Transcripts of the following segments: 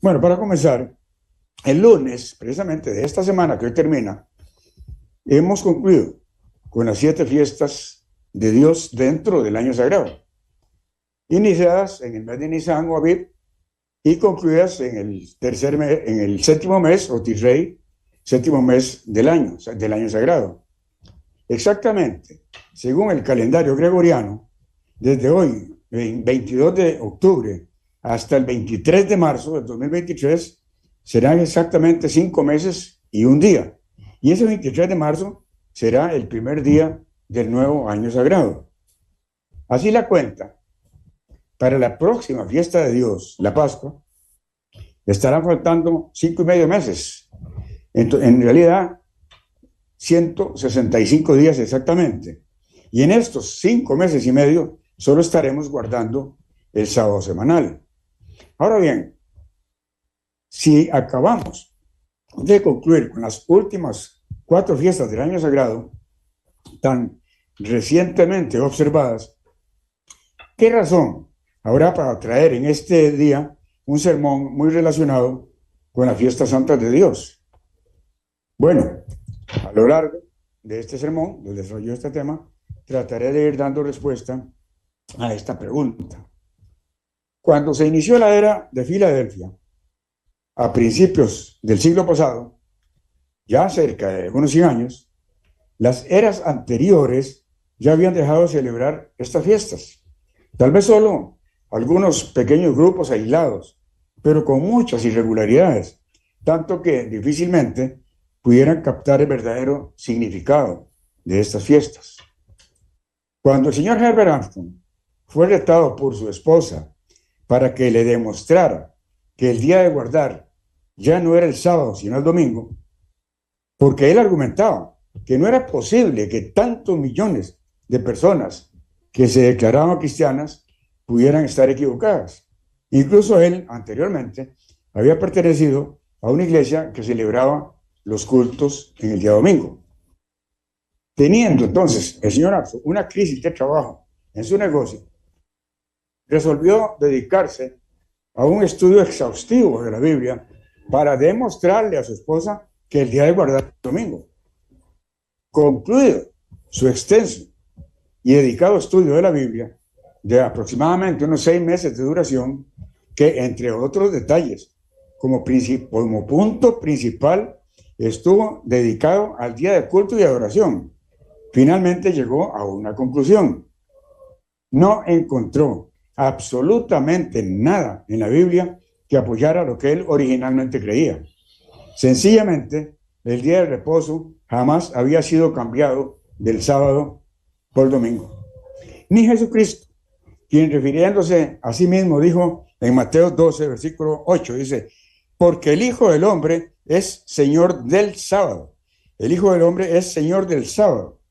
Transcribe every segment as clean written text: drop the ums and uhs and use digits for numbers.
Bueno, para comenzar, el lunes, precisamente de esta semana que hoy termina, hemos concluido con las 7 fiestas de Dios dentro del año sagrado, iniciadas en el mes de Nisan o Aviv y concluidas en en el séptimo mes o Tisrei, séptimo mes del año sagrado. Exactamente, según el calendario gregoriano, desde hoy, 22 de octubre, hasta el 23 de marzo del 2023, serán exactamente 5 meses y un día. Y ese 23 de marzo será el primer día del nuevo año sagrado. Así la cuenta, para la próxima fiesta de Dios, la Pascua, estarán faltando 5 y medio meses. En realidad, 165 días exactamente. Y en estos 5 meses y medio solo estaremos guardando el sábado semanal. Ahora bien, si acabamos de concluir con las últimas 4 fiestas del año sagrado, tan recientemente observadas, ¿qué razón habrá para traer en este día un sermón muy relacionado con la fiesta santa de Dios? Bueno, a lo largo de este sermón, del desarrollo de este tema, trataré de ir dando respuesta a esta pregunta. Cuando se inició la era de Filadelfia, a principios del siglo pasado, ya cerca de unos 100 años, las eras anteriores ya habían dejado de celebrar estas fiestas. Tal vez solo algunos pequeños grupos aislados, pero con muchas irregularidades, tanto que difícilmente pudieran captar el verdadero significado de estas fiestas. Cuando el señor Herbert Armstrong fue retado por su esposa para que le demostrara que el día de guardar ya no era el sábado, sino el domingo, porque él argumentaba que no era posible que tantos millones de personas que se declaraban cristianas pudieran estar equivocadas. Incluso él, anteriormente, había pertenecido a una iglesia que celebraba los cultos en el día domingo. Teniendo entonces el señor Armstrong una crisis de trabajo en su negocio, resolvió dedicarse a un estudio exhaustivo de la Biblia para demostrarle a su esposa que el día de guardar el domingo. Concluido su extenso y dedicado estudio de la Biblia, de aproximadamente unos 6 meses de duración, que entre otros detalles, como punto principal, estuvo dedicado al día de culto y adoración, finalmente llegó a una conclusión. No encontró absolutamente nada en la Biblia que apoyara lo que él originalmente creía. Sencillamente, el día de reposo jamás había sido cambiado del sábado por domingo. Ni Jesucristo, quien refiriéndose a sí mismo dijo en Mateo 12, versículo 8, dice, porque el Hijo del Hombre es Señor del sábado. El Hijo del Hombre es Señor del sábado.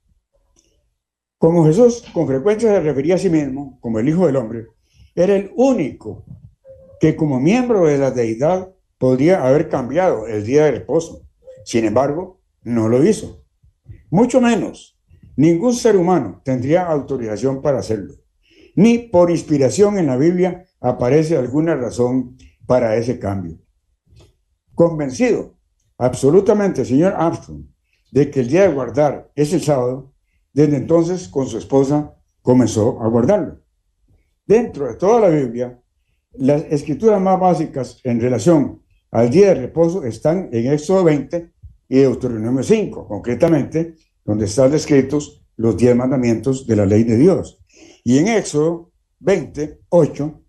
Como Jesús con frecuencia se refería a sí mismo como el Hijo del Hombre, era el único que como miembro de la deidad podría haber cambiado el día de reposo. Sin embargo, no lo hizo. Mucho menos, ningún ser humano tendría autorización para hacerlo. Ni por inspiración en la Biblia aparece alguna razón para ese cambio. Convencido absolutamente el señor Armstrong de que el día de guardar es el sábado, desde entonces con su esposa comenzó a guardarlo. Dentro de toda la Biblia, las escrituras más básicas en relación al día de reposo están en Éxodo 20 y Deuteronomio 5, concretamente, donde están descritos los 10 mandamientos de la ley de Dios. Y en Éxodo 28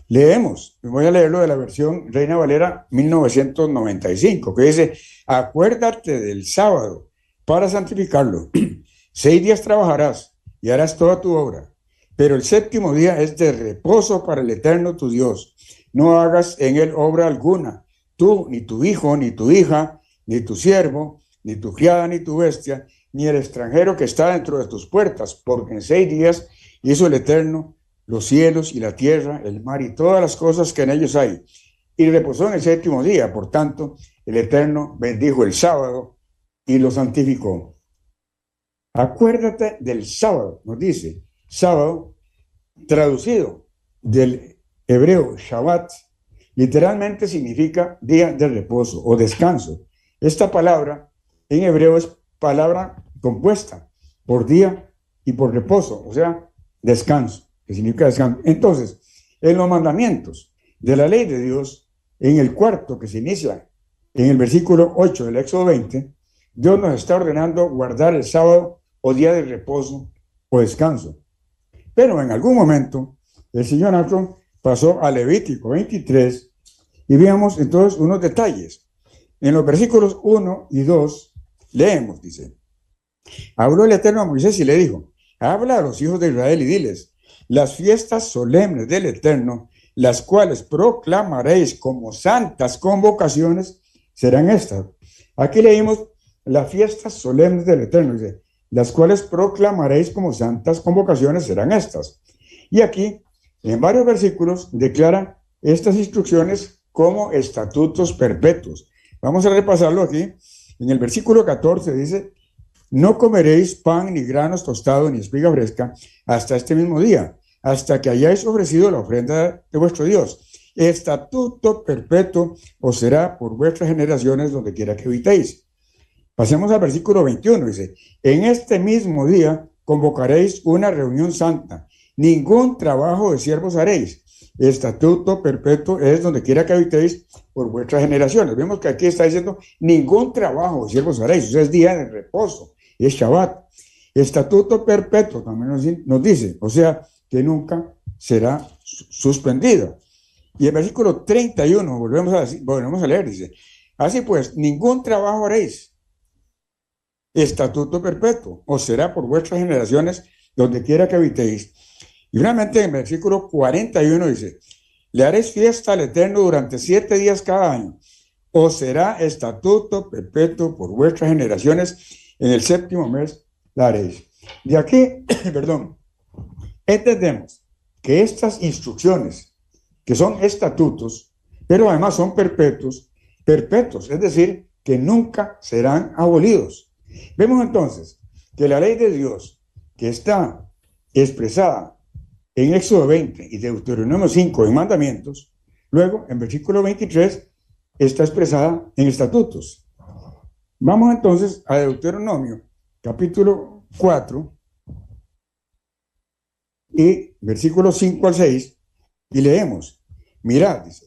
leemos, voy a leerlo de la versión Reina Valera 1995, que dice, acuérdate del sábado para santificarlo. 6 días trabajarás y harás toda tu obra, pero el séptimo día es de reposo para el Eterno tu Dios. No hagas en él obra alguna, tú, ni tu hijo, ni tu hija, ni tu siervo, ni tu criada, ni tu bestia, ni el extranjero que está dentro de tus puertas, porque en 6 días hizo el Eterno los cielos y la tierra, el mar y todas las cosas que en ellos hay. Y reposó en el séptimo día, por tanto, el Eterno bendijo el sábado y lo santificó. Acuérdate del sábado, nos dice, sábado, traducido del hebreo Shabbat, literalmente significa día de reposo o descanso. Esta palabra en hebreo es palabra compuesta por día y por reposo, o sea, descanso, que significa descanso. Entonces, en los mandamientos de la ley de Dios, en el cuarto que se inicia en el versículo 8 del Éxodo 20, Dios nos está ordenando guardar el sábado o día de reposo o descanso. Pero en algún momento, el Señor Armstrong pasó a Levítico 23 y veamos entonces unos detalles. En los versículos 1 y 2 leemos, dice: habló el Eterno a Moisés y le dijo: habla a los hijos de Israel y diles: las fiestas solemnes del Eterno, las cuales proclamaréis como santas convocaciones, serán estas. Aquí leímos las fiestas solemnes del Eterno, dice, las cuales proclamaréis como santas convocaciones, serán estas. Y aquí, en varios versículos, declara estas instrucciones como estatutos perpetuos. Vamos a repasarlo aquí. En el versículo 14 dice: no comeréis pan, ni granos tostados, ni espiga fresca, hasta este mismo día, hasta que hayáis ofrecido la ofrenda de vuestro Dios. Estatuto perpetuo os será por vuestras generaciones donde quiera que habitéis. Pasemos al versículo 21, dice: en este mismo día convocaréis una reunión santa, ningún trabajo de siervos haréis. Estatuto perpetuo es donde quiera que habitéis por vuestras generaciones. Vemos que aquí está diciendo ningún trabajo de siervos haréis, o sea, es día de reposo, es Shabbat. Estatuto perpetuo también nos dice, o sea, que nunca será suspendido. Y el versículo 31, volvemos a leer, dice: así pues, ningún trabajo haréis. Estatuto perpetuo os será por vuestras generaciones donde quiera que habitéis. Y finalmente en el versículo 41 dice: le haréis fiesta al Eterno durante 7 días cada año. Os será estatuto perpetuo por vuestras generaciones. En el 7º mes la haréis. De aquí, perdón, entendemos que estas instrucciones, que son estatutos, pero además son perpetuos, es decir, que nunca serán abolidos. Vemos entonces que la ley de Dios, que está expresada en Éxodo 20 y Deuteronomio 5 en mandamientos, luego en versículo 23 está expresada en estatutos. Vamos entonces a Deuteronomio capítulo 4 y versículos 5 al 6 y leemos: mirad, dice,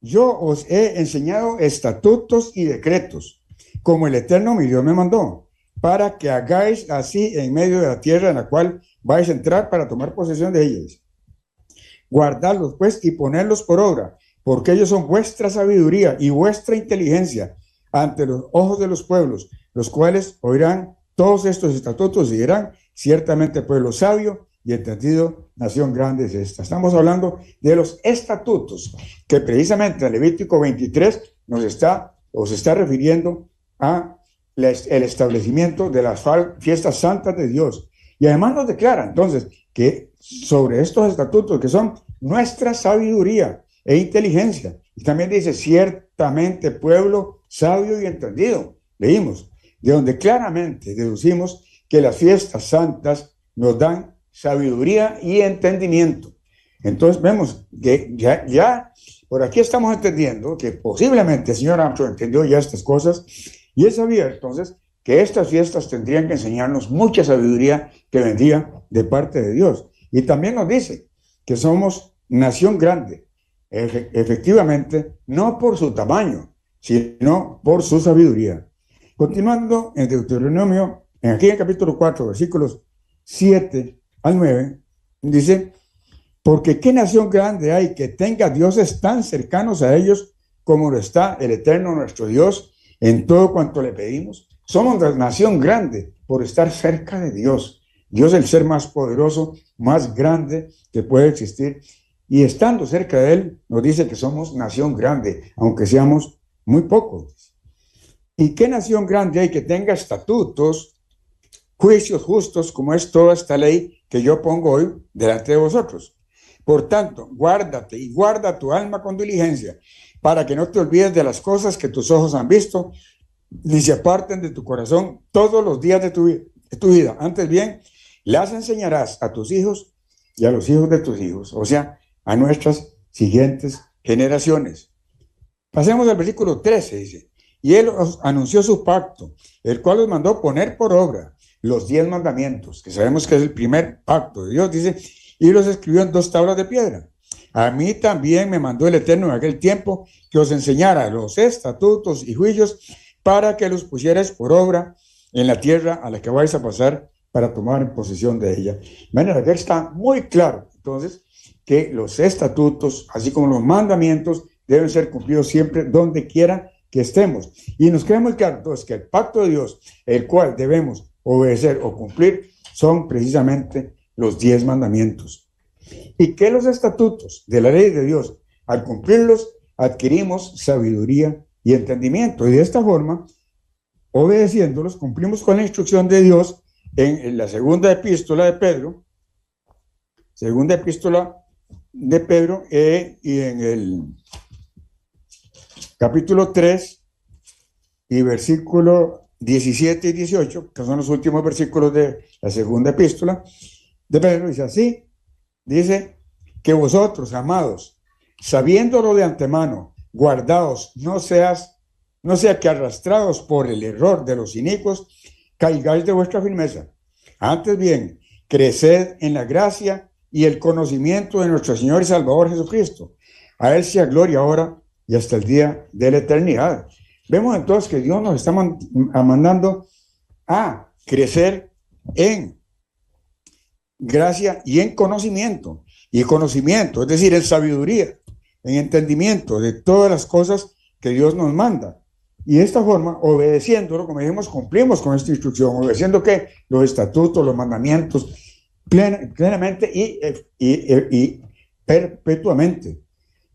yo os he enseñado estatutos y decretos, como el Eterno mi Dios me mandó, para que hagáis así en medio de la tierra en la cual vais a entrar para tomar posesión de ellas. Guardadlos pues y ponedlos por obra, porque ellos son vuestra sabiduría y vuestra inteligencia ante los ojos de los pueblos, los cuales oirán todos estos estatutos y dirán: ciertamente pueblo sabio y entendido, nación grande es esta. Estamos hablando de los estatutos que precisamente en Levítico 23 os está refiriendo a el establecimiento de las fiestas santas de Dios. Y además nos declara entonces que sobre estos estatutos, que son nuestra sabiduría e inteligencia, y también dice: ciertamente pueblo sabio y entendido. Leímos, de donde claramente deducimos que las fiestas santas nos dan sabiduría y entendimiento. Entonces vemos que ya por aquí estamos entendiendo que posiblemente el señor Armstrong entendió ya estas cosas, y él sabía entonces que estas fiestas tendrían que enseñarnos mucha sabiduría que vendría de parte de Dios. Y también nos dice que somos nación grande, efectivamente, no por su tamaño, sino por su sabiduría. Continuando en Deuteronomio, aquí en el capítulo 4, versículos 7 al 9, dice: porque qué nación grande hay que tenga dioses tan cercanos a ellos como lo está el Eterno nuestro Dios en todo cuanto le pedimos. Somos una nación grande por estar cerca de Dios. Dios es el ser más poderoso, más grande que puede existir. Y estando cerca de Él, nos dice que somos nación grande, aunque seamos muy pocos. ¿Y qué nación grande hay que tenga estatutos, juicios justos, como es toda esta ley que yo pongo hoy delante de vosotros? Por tanto, guárdate y guarda tu alma con diligencia, para que no te olvides de las cosas que tus ojos han visto, ni se aparten de tu corazón todos los días de tu vida. Antes bien, las enseñarás a tus hijos y a los hijos de tus hijos, o sea, a nuestras siguientes generaciones. Pasemos al versículo 13, dice, y él os anunció su pacto, el cual os mandó poner por obra los 10 mandamientos, que sabemos que es el primer pacto de Dios, dice, y los escribió en 2 tablas de piedra. A mí también me mandó el Eterno en aquel tiempo que os enseñara los estatutos y juicios para que los pusierais por obra en la tierra a la que vais a pasar para tomar en posesión de ella. De manera que está muy claro, entonces, que los estatutos, así como los mandamientos, deben ser cumplidos siempre donde quiera que estemos. Y nos queda muy claro, entonces, que el pacto de Dios, el cual debemos obedecer o cumplir, son precisamente los 10 mandamientos. Y que los estatutos de la ley de Dios, al cumplirlos, adquirimos sabiduría y entendimiento. Y de esta forma, obedeciéndolos, cumplimos con la instrucción de Dios en la segunda epístola de Pedro, y en el capítulo 3 y versículo 17 y 18, que son los últimos versículos de la segunda epístola de Pedro, dice así, dice que vosotros, amados, sabiéndolo de antemano, guardaos, no sea que arrastrados por el error de los inicuos, caigáis de vuestra firmeza. Antes bien, creced en la gracia y el conocimiento de nuestro Señor y Salvador Jesucristo. A Él sea gloria ahora y hasta el día de la eternidad. Vemos entonces que Dios nos está mandando a crecer en gracia y en conocimiento. Y conocimiento, es decir, en sabiduría, en entendimiento de todas las cosas que Dios nos manda. Y de esta forma, obedeciéndolo, como dijimos, cumplimos con esta instrucción, obedeciendo que los estatutos, los mandamientos, plenamente y perpetuamente.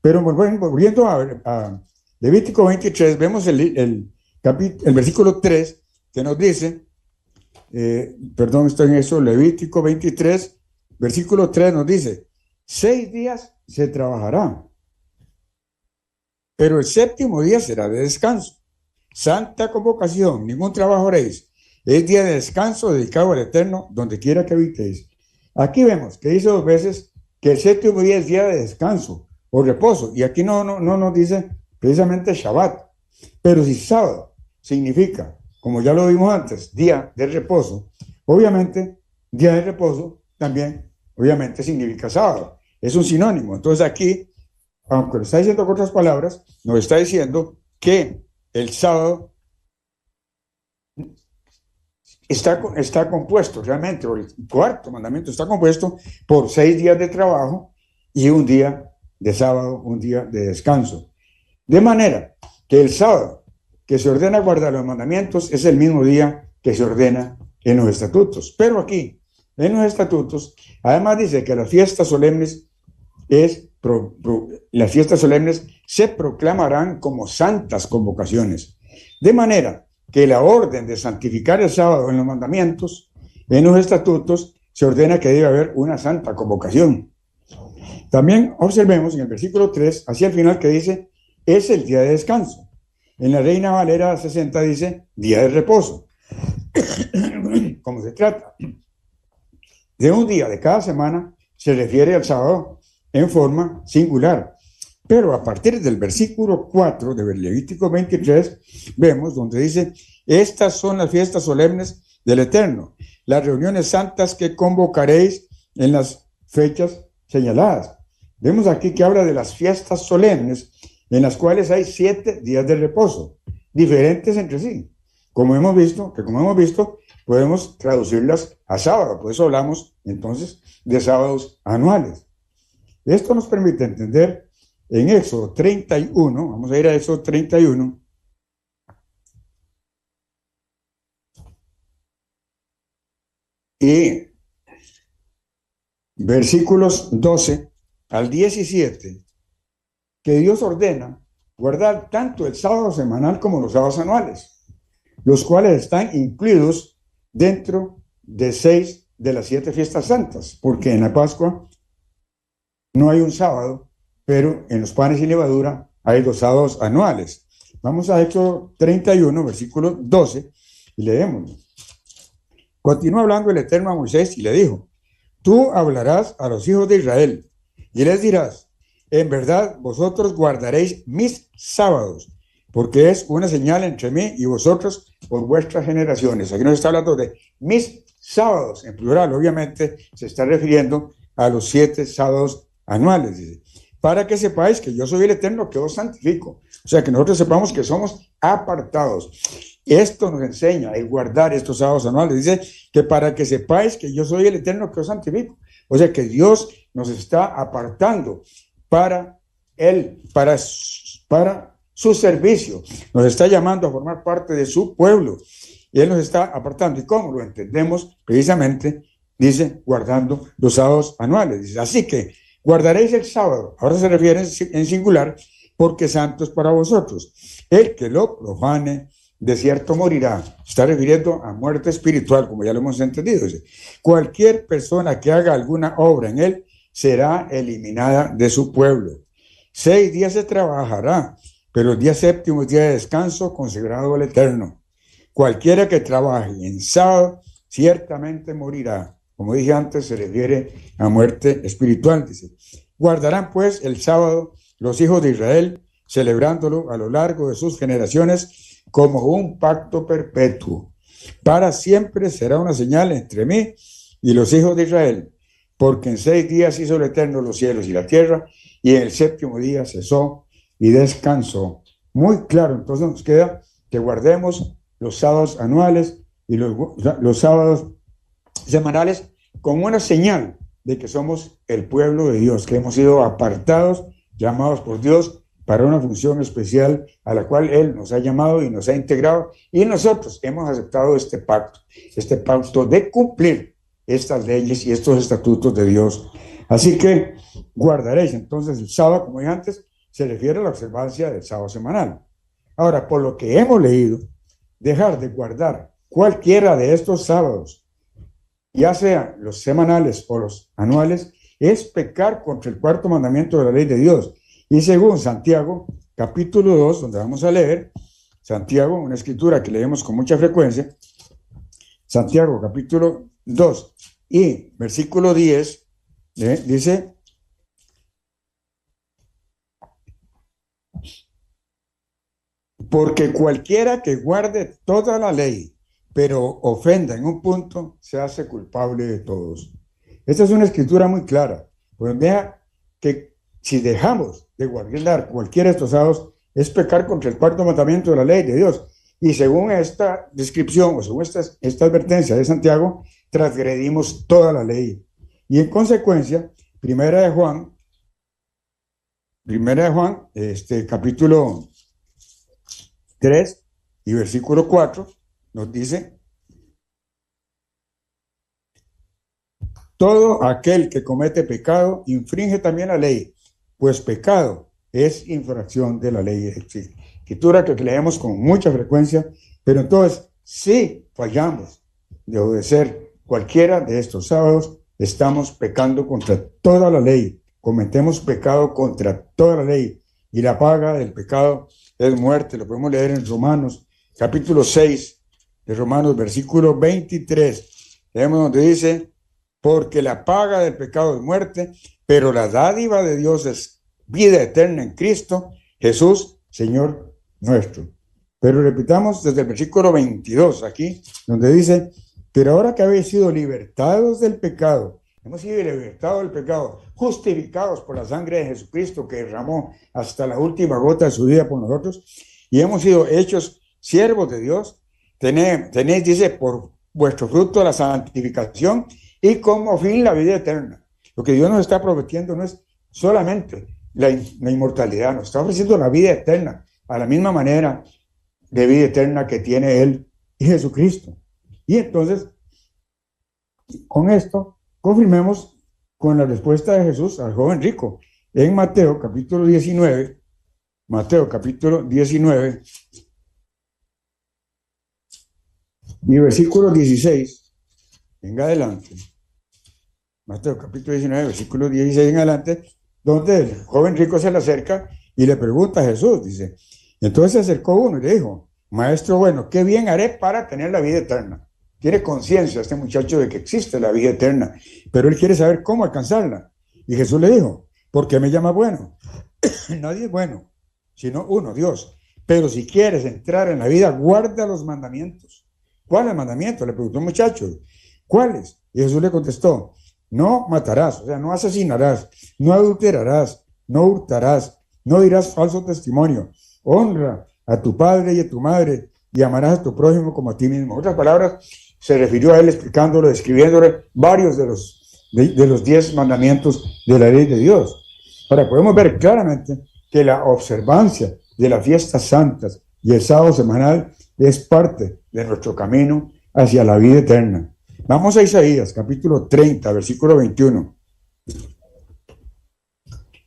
Pero volviendo a Levítico 23, vemos el versículo 3 que nos dice, está en eso, Levítico 23, versículo 3 nos dice, 6 días se trabajará, pero el séptimo día será de descanso. Santa convocación, ningún trabajo haréis. Es día de descanso dedicado al Eterno, donde quiera que habitéis. Aquí vemos que dice 2 veces que el séptimo día es día de descanso o reposo. Y aquí no nos dice precisamente Shabbat. Pero si sábado significa, como ya lo vimos antes, día de reposo, obviamente día de reposo también, obviamente, significa sábado. Es un sinónimo. Entonces aquí, aunque lo está diciendo con otras palabras, nos está diciendo que el sábado está compuesto realmente, o el cuarto mandamiento está compuesto por 6 días de trabajo y un día de sábado, un día de descanso. De manera que el sábado que se ordena guardar los mandamientos es el mismo día que se ordena en los estatutos. Pero aquí, en los estatutos, además dice que las fiestas solemnes se proclamarán como santas convocaciones. De manera que la orden de santificar el sábado en los mandamientos, en los estatutos, se ordena que debe haber una santa convocación. También observemos en el versículo 3, hacia el final, que dice, es el día de descanso. En la Reina Valera 60 dice, día de reposo. Como se trata de un día de cada semana, se refiere al sábado en forma singular. Pero a partir del versículo 4 de Levítico 23, vemos donde dice, estas son las fiestas solemnes del Eterno, las reuniones santas que convocaréis en las fechas señaladas. Vemos aquí que habla de las fiestas solemnes, en las cuales hay 7 días de reposo, diferentes entre sí. Como hemos visto, podemos traducirlas a sábado, por eso hablamos entonces de sábados anuales. Esto nos permite entender en Éxodo 31, vamos a ir a Éxodo 31, y versículos 12 al 17, que Dios ordena guardar tanto el sábado semanal como los sábados anuales, los cuales están incluidos dentro de 6 de las 7 fiestas santas, porque en la Pascua no hay un sábado, pero en los panes y levadura hay 2 sábados anuales. Vamos a Éxodo 31, versículo 12, y leemos. Continúa hablando el Eterno a Moisés y le dijo, tú hablarás a los hijos de Israel y les dirás, en verdad vosotros guardaréis mis sábados, porque es una señal entre mí y vosotros por vuestras generaciones. Aquí nos está hablando de mis sábados, en plural, obviamente se está refiriendo a los 7 sábados anuales, dice, para que sepáis que yo soy el Eterno que os santifico. O sea, que nosotros sepamos que somos apartados. Esto nos enseña el guardar estos sábados anuales. Dice que para que sepáis que yo soy el Eterno que os santifico. O sea, que Dios nos está apartando para Él, para su servicio. Nos está llamando a formar parte de su pueblo. Y Él nos está apartando. ¿Y cómo lo entendemos? Precisamente, dice, guardando los sábados anuales. Dice, así que guardaréis el sábado. Ahora se refiere en singular, porque santo es para vosotros. El que lo profane, de cierto morirá. Está refiriendo a muerte espiritual, como ya lo hemos entendido. Dice, cualquier persona que haga alguna obra en él será eliminada de su pueblo. 6 días se trabajará, pero el día séptimo es día de descanso consagrado al Eterno. Cualquiera que trabaje en sábado ciertamente morirá. Como dije antes, se refiere a muerte espiritual. Dice, guardarán pues el sábado los hijos de Israel, celebrándolo a lo largo de sus generaciones como un pacto perpetuo. Para siempre será una señal entre mí y los hijos de Israel, porque en 6 días hizo el Eterno los cielos y la tierra, y en el séptimo día cesó y descansó. Muy claro, entonces nos queda que guardemos los sábados anuales y los sábados semanales como una señal de que somos el pueblo de Dios, que hemos sido apartados, llamados por Dios para una función especial a la cual Él nos ha llamado y nos ha integrado, y nosotros hemos aceptado este pacto de cumplir estas leyes y estos estatutos de Dios. Así que guardaréis entonces el sábado, como dije antes, se refiere a la observancia del sábado semanal. Ahora, por lo que hemos leído, dejar de guardar cualquiera de estos sábados, ya sean los semanales o los anuales, es pecar contra el 4º mandamiento de la ley de Dios. Y según Santiago, capítulo 2, donde vamos a leer, Santiago, una escritura que leemos con mucha frecuencia, Santiago, capítulo 2 y versículo 10, dice, porque cualquiera que guarde toda la ley, pero ofenda en un punto, se hace culpable de todos. Esta es una escritura muy clara, pues vea que si dejamos de guardar cualquiera de estos sábados, es pecar contra el 4º mandamiento de la ley de Dios. Y según esta descripción, o según esta advertencia de Santiago, transgredimos toda la ley. Y en consecuencia, Primera de Juan, capítulo 3 y versículo 4, nos dice, todo aquel que comete pecado infringe también la ley, pues pecado es infracción de la ley. Escritura que leemos con mucha frecuencia, pero entonces, si fallamos de obedecer cualquiera de estos sábados, estamos pecando contra toda la ley, cometemos pecado contra toda la ley, y la paga del pecado es muerte. Lo podemos leer en Romanos, capítulo 6 de Romanos, versículo 23. Leemos donde dice, porque la paga del pecado es muerte, pero la dádiva de Dios es vida eterna en Cristo Jesús, Señor nuestro. Pero repitamos desde el versículo 22 aquí, donde dice, pero ahora que habéis sido libertados del pecado, hemos sido libertados del pecado, justificados por la sangre de Jesucristo que derramó hasta la última gota de su vida por nosotros, y hemos sido hechos siervos de Dios, tenéis, dice, por vuestro fruto la santificación y como fin la vida eterna. Lo que Dios nos está prometiendo no es solamente la inmortalidad, nos está ofreciendo la vida eterna, a la misma manera de vida eterna que tiene Él y Jesucristo. Y entonces, con esto, confirmemos con la respuesta de Jesús al joven rico. En Mateo capítulo 19, y versículo 16, en adelante. Mateo capítulo 19, versículo 16 en adelante, donde el joven rico se le acerca y le pregunta a Jesús, dice, entonces se acercó uno y le dijo, maestro bueno, ¿qué bien haré para tener la vida eterna? Tiene conciencia este muchacho de que existe la vida eterna, pero él quiere saber cómo alcanzarla. Y Jesús le dijo, ¿Por qué me llama bueno? Nadie es bueno, sino uno, Dios. Pero si quieres entrar en la vida, guarda los mandamientos. ¿Cuáles mandamientos? Le preguntó un muchacho. ¿Cuáles? Y Jesús le contestó, no matarás, o sea, no asesinarás, no adulterarás, no hurtarás, no dirás falso testimonio, honra a tu padre y a tu madre y amarás a tu prójimo como a ti mismo. En otras palabras, se refirió a él explicándolo, describiéndole varios de los 10 mandamientos de la ley de Dios. Ahora podemos ver claramente que la observancia de las fiestas santas y el sábado semanal es parte de nuestro camino hacia la vida eterna. Vamos a Isaías, capítulo 30, versículo 21.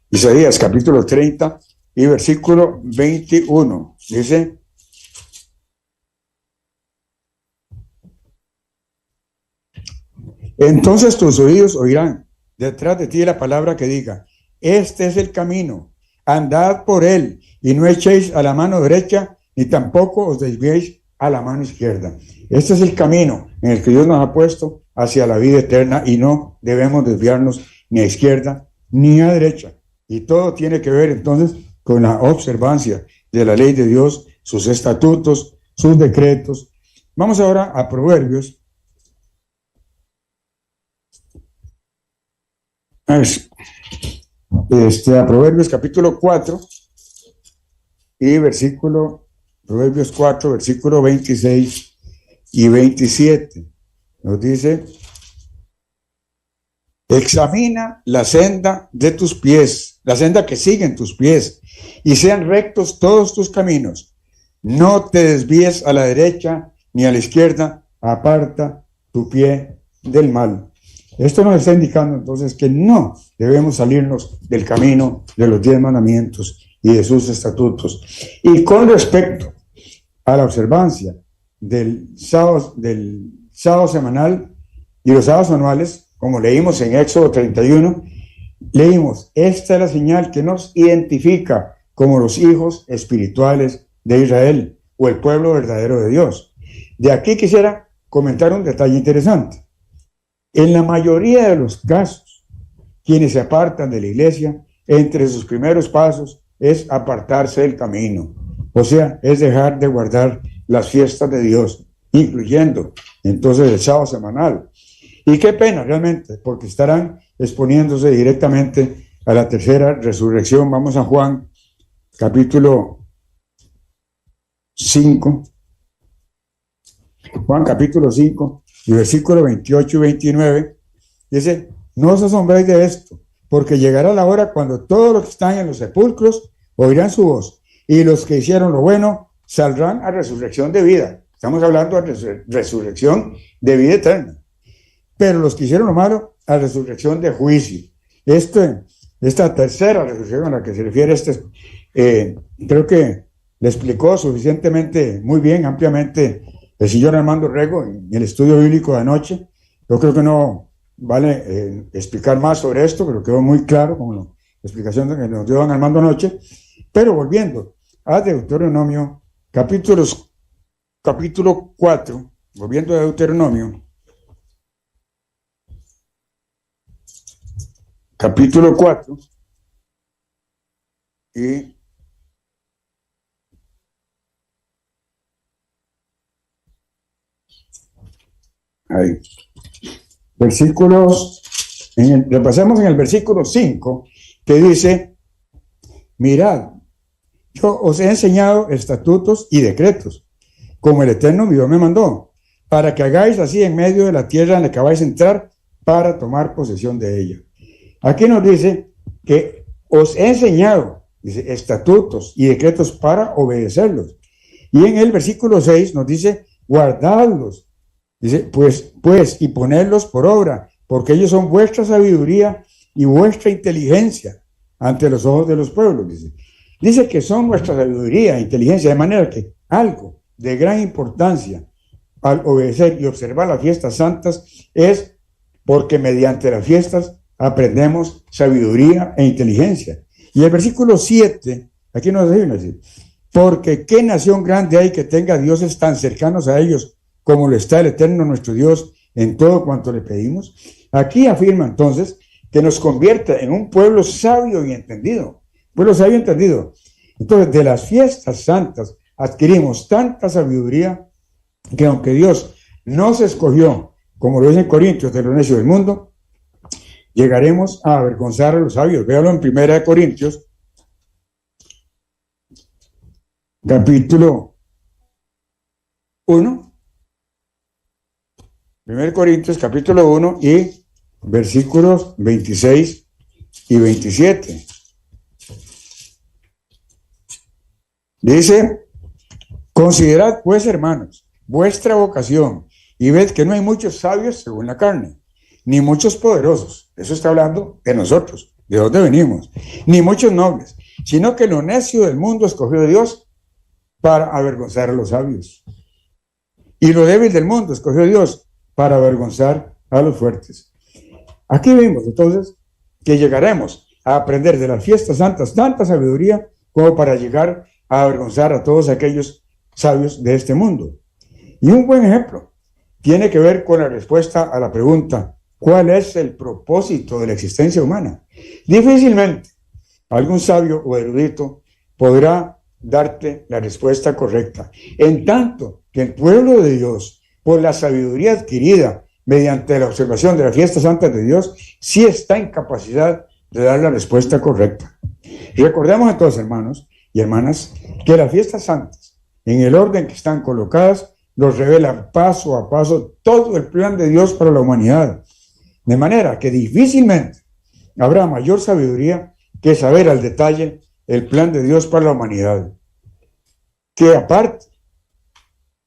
Isaías, capítulo 30 y versículo 21. Dice: entonces tus oídos oirán detrás de ti la palabra que diga, este es el camino, andad por él, y no echéis a la mano derecha, ni tampoco os desviéis a la mano izquierda. Este es el camino en el que Dios nos ha puesto hacia la vida eterna, y no debemos desviarnos ni a izquierda ni a derecha. Y todo tiene que ver entonces con la observancia de la ley de Dios, sus estatutos, sus decretos. Vamos ahora a Proverbios. A Proverbios capítulo 4 y Proverbios 4, versículo 26 y 27. Nos dice: examina la senda de tus pies, la senda que siguen tus pies, y sean rectos todos tus caminos. No te desvíes a la derecha ni a la izquierda, aparta tu pie del mal. Esto nos está indicando entonces que no debemos salirnos del camino de los 10 mandamientos y de sus estatutos. Y con respecto a la observancia del sábado semanal y los sábados anuales, como leímos en Éxodo 31, leímos, esta es la señal que nos identifica como los hijos espirituales de Israel o el pueblo verdadero de Dios. De aquí quisiera comentar un detalle interesante. En la mayoría de los casos, quienes se apartan de la iglesia, entre sus primeros pasos es apartarse del camino, o sea, es dejar de guardar las fiestas de Dios, incluyendo entonces el sábado semanal. Y qué pena realmente, porque estarán exponiéndose directamente a la tercera resurrección. Vamos a Juan, capítulo 5. Juan, capítulo 5. Y versículo 28 y 29, dice, no os asombréis de esto, porque llegará la hora cuando todos los que están en los sepulcros oirán su voz, y los que hicieron lo bueno saldrán a resurrección de vida. Estamos hablando de resurrección de vida eterna. Pero los que hicieron lo malo, a resurrección de juicio. Esta tercera resurrección a la que se refiere creo que le explicó suficientemente, muy bien, ampliamente, el señor Armando Rego en el estudio bíblico de anoche. Yo creo que no vale explicar más sobre esto, pero quedó muy claro con la explicación que nos dio don Armando anoche. Pero volviendo a Deuteronomio, capítulo 4, volviendo a Deuteronomio, capítulo 4, y ahí. Repasamos en el versículo 5, que dice, mirad, yo os he enseñado estatutos y decretos, como el Eterno mi Dios me mandó, para que hagáis así en medio de la tierra en la que vais a entrar, para tomar posesión de ella. Aquí nos dice que os he enseñado, dice, estatutos y decretos para obedecerlos. Y en el versículo 6 nos dice, guardadlos. Dice, pues, y ponerlos por obra, porque ellos son vuestra sabiduría y vuestra inteligencia ante los ojos de los pueblos. Dice que son nuestra sabiduría e inteligencia, de manera que algo de gran importancia al obedecer y observar las fiestas santas es porque mediante las fiestas aprendemos sabiduría e inteligencia. Y el versículo 7, aquí nos dice, porque qué nación grande hay que tenga dioses tan cercanos a ellos como lo está el Eterno nuestro Dios en todo cuanto le pedimos. Aquí afirma entonces que nos convierta en un pueblo sabio y entendido. Pueblo sabio y entendido. Entonces, de las fiestas santas adquirimos tanta sabiduría que aunque Dios nos escogió, como lo dice en Corintios, de los necios del mundo, llegaremos a avergonzar a los sabios. Véalo en 1 Corintios, capítulo 1. 1 Corintios, capítulo 1 y versículos 26 y 27. Dice: considerad pues, hermanos, vuestra vocación, y ved que no hay muchos sabios según la carne, ni muchos poderosos. Eso está hablando de nosotros, de dónde venimos, ni muchos nobles, sino que lo necio del mundo escogió Dios para avergonzar a los sabios, y lo débil del mundo escogió Dios para avergonzar a los fuertes. Aquí vimos entonces que llegaremos a aprender de las fiestas santas tanta sabiduría como para llegar a avergonzar a todos aquellos sabios de este mundo. Y un buen ejemplo tiene que ver con la respuesta a la pregunta: ¿cuál es el propósito de la existencia humana? Difícilmente algún sabio o erudito podrá darte la respuesta correcta, en tanto que el pueblo de Dios, por la sabiduría adquirida mediante la observación de las fiestas santas de Dios, sí está en capacidad de dar la respuesta correcta. Y recordemos entonces, hermanos y hermanas, que las fiestas santas, en el orden que están colocadas, nos revelan paso a paso todo el plan de Dios para la humanidad, de manera que difícilmente habrá mayor sabiduría que saber al detalle el plan de Dios para la humanidad, que aparte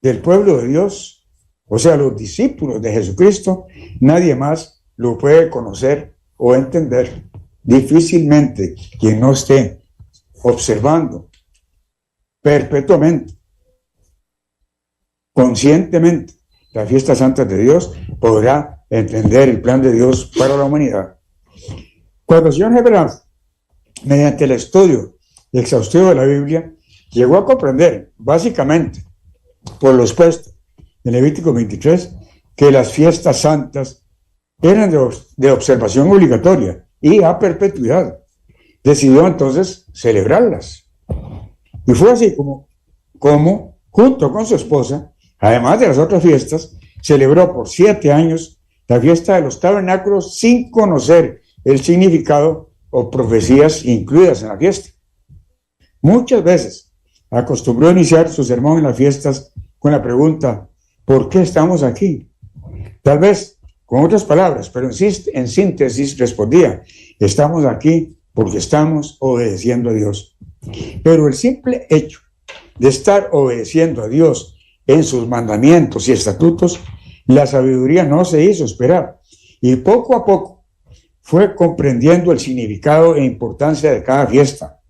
del pueblo de Dios, o sea, los discípulos de Jesucristo, nadie más lo puede conocer o entender. Difícilmente quien no esté observando perpetuamente, conscientemente, las fiestas santas de Dios, podrá entender el plan de Dios para la humanidad. Cuando el Señor Jesús, mediante el estudio exhaustivo de la Biblia, llegó a comprender, básicamente, por lo expuesto en Levítico 23, que las fiestas santas eran de observación obligatoria y a perpetuidad, decidió entonces celebrarlas. Y fue así como junto con su esposa, además de las otras fiestas, celebró por 7 años la fiesta de los tabernáculos sin conocer el significado o profecías incluidas en la fiesta. Muchas veces acostumbró a iniciar su sermón en las fiestas con la pregunta: ¿por qué estamos aquí? Tal vez con otras palabras, pero en síntesis respondía: estamos aquí porque estamos obedeciendo a Dios. Pero el simple hecho de estar obedeciendo a Dios en sus mandamientos y estatutos, la sabiduría no se hizo esperar, y poco a poco fue comprendiendo el significado e importancia de cada fiesta.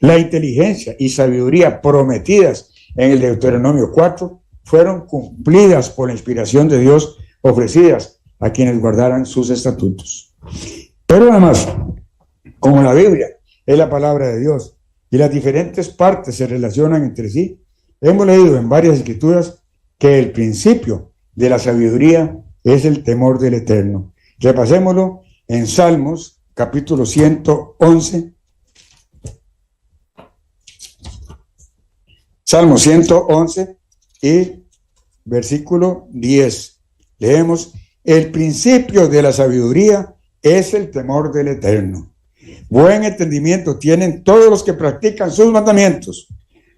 La inteligencia y sabiduría prometidas en el Deuteronomio 4 fueron cumplidas por la inspiración de Dios, ofrecidas a quienes guardaran sus estatutos. Pero además, como la Biblia es la palabra de Dios y las diferentes partes se relacionan entre sí, hemos leído en varias escrituras que el principio de la sabiduría es el temor del Eterno. Repasémoslo en Salmos, capítulo 111. Salmo 111 y versículo 10. Leemos: el principio de la sabiduría es el temor del Eterno. Buen entendimiento tienen todos los que practican sus mandamientos.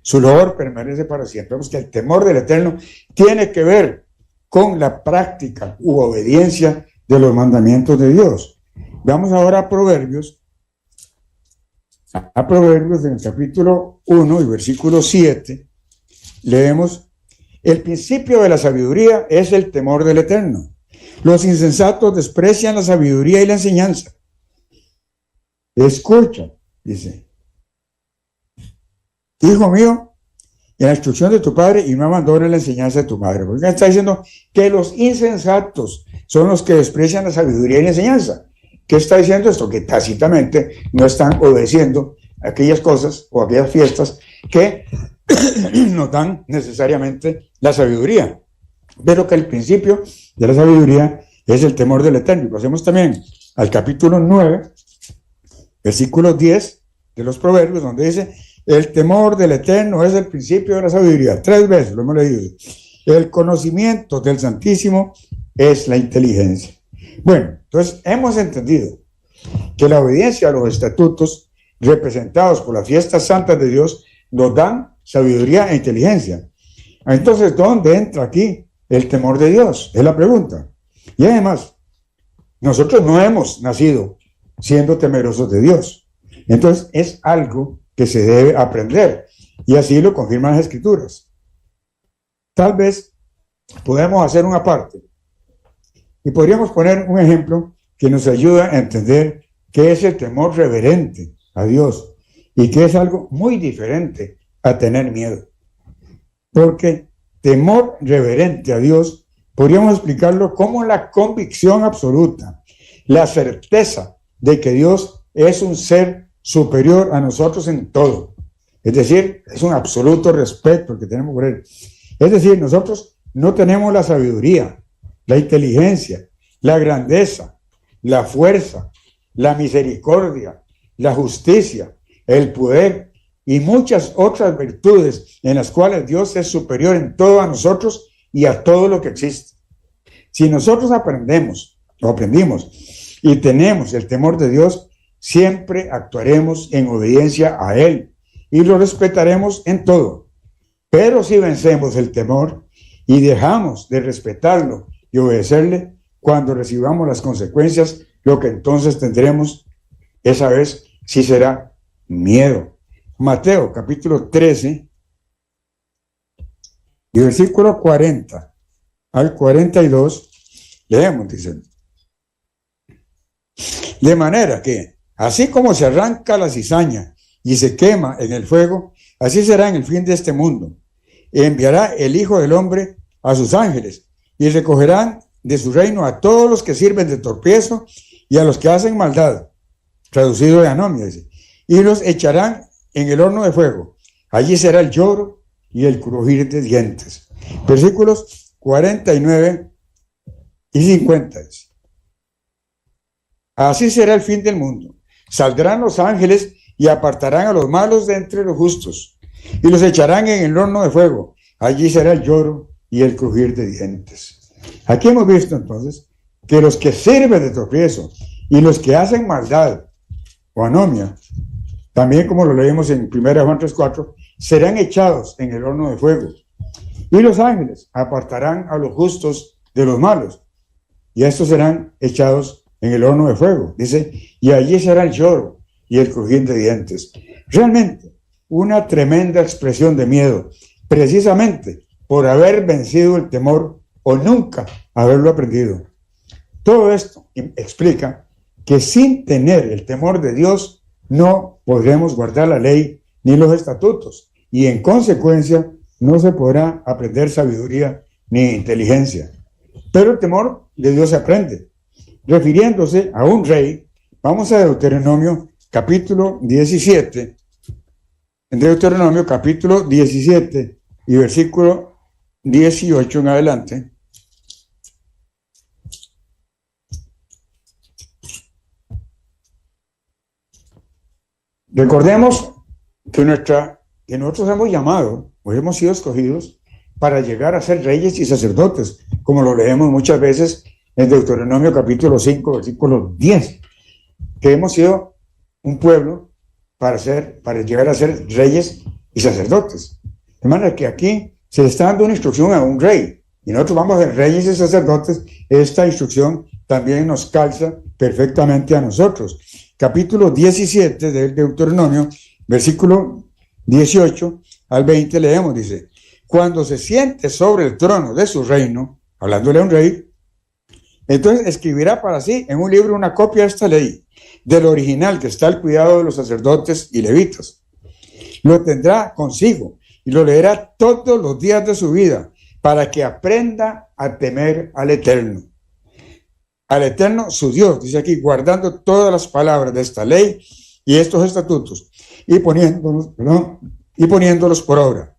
Su loor permanece para siempre. Vemos que el temor del Eterno tiene que ver con la práctica u obediencia de los mandamientos de Dios. Vamos ahora a Proverbios. A Proverbios, en el capítulo 1 y versículo 7, leemos: el principio de la sabiduría es el temor del Eterno. Los insensatos desprecian la sabiduría y la enseñanza. Escucha, dice: hijo mío, en la instrucción de tu padre, y no abandones la enseñanza de tu madre. Porque está diciendo que los insensatos son los que desprecian la sabiduría y la enseñanza. ¿Qué está diciendo esto? Que tácitamente no están obedeciendo aquellas cosas o aquellas fiestas que nos dan necesariamente la sabiduría, pero que el principio de la sabiduría es el temor del Eterno. Lo hacemos también al capítulo 9, versículo 10 de los Proverbios, donde dice: el temor del Eterno es el principio de la sabiduría. 3 veces lo hemos leído. El conocimiento del Santísimo es la inteligencia. Bueno, entonces hemos entendido que la obediencia a los estatutos representados por las fiestas santas de Dios nos dan sabiduría e inteligencia. Entonces, ¿dónde entra aquí el temor de Dios? Es la pregunta. Y además, nosotros no hemos nacido siendo temerosos de Dios. Entonces, es algo que se debe aprender, y así lo confirman las Escrituras. Tal vez podemos hacer una parte y podríamos poner un ejemplo que nos ayuda a entender qué es el temor reverente a Dios y que es algo muy diferente a tener miedo. Porque temor reverente a Dios podríamos explicarlo como la convicción absoluta, la certeza de que Dios es un ser superior a nosotros en todo. Es decir, es un absoluto respeto que tenemos por Él. Es decir, nosotros no tenemos la sabiduría, la inteligencia, la grandeza, la fuerza, la misericordia, la justicia, el poder y muchas otras virtudes en las cuales Dios es superior en todo a nosotros y a todo lo que existe. Si nosotros aprendimos y tenemos el temor de Dios, siempre actuaremos en obediencia a Él y lo respetaremos en todo. Pero si vencemos el temor y dejamos de respetarlo y obedecerle, cuando recibamos las consecuencias, lo que entonces tendremos, esa vez sí será miedo. Mateo capítulo 13, y versículo 40 al 42, leemos, dice: de manera que, así como se arranca la cizaña y se quema en el fuego, así será en el fin de este mundo. Enviará el Hijo del Hombre a sus ángeles y recogerán de su reino a todos los que sirven de tropiezo y a los que hacen maldad, traducido de anomia, dice, y los echarán en el horno de fuego. Allí será el lloro y el crujir de dientes. Versículos 49 y 50. Dice: así será el fin del mundo. Saldrán los ángeles y apartarán a los malos de entre los justos y los echarán en el horno de fuego. Allí será el lloro y el crujir de dientes. Aquí hemos visto entonces que los que sirven de tropiezo y los que hacen maldad o anomia, también como lo leemos en 1 Juan 3:4, serán echados en el horno de fuego. Y los ángeles apartarán a los justos de los malos, y estos serán echados en el horno de fuego. Dice, y allí será el lloro y el crujir de dientes. Realmente, una tremenda expresión de miedo, precisamente por haber vencido el temor o nunca haberlo aprendido. Todo esto explica que sin tener el temor de Dios no podremos guardar la ley ni los estatutos, y en consecuencia no se podrá aprender sabiduría ni inteligencia. Pero el temor de Dios se aprende. Refiriéndose a un rey, vamos a Deuteronomio capítulo 17, en Deuteronomio capítulo 17 y versículo 18 en adelante. Recordemos que nosotros hemos llamado o hemos sido escogidos para llegar a ser reyes y sacerdotes, como lo leemos muchas veces en Deuteronomio capítulo 5, versículo 10, que hemos sido un pueblo para llegar a ser reyes y sacerdotes. De manera que aquí se le está dando una instrucción a un rey, y nosotros vamos a ser reyes y sacerdotes. Esta instrucción también nos calza perfectamente a nosotros. Capítulo 17 del Deuteronomio, versículo 18 al 20, leemos, dice: cuando se siente sobre el trono de su reino, hablándole a un rey, entonces escribirá para sí en un libro una copia de esta ley, del original que está al cuidado de los sacerdotes y levitas. Lo tendrá consigo y lo leerá todos los días de su vida, para que aprenda a temer al Eterno su Dios, dice aquí, guardando todas las palabras de esta ley y estos estatutos, y poniéndolos por obra.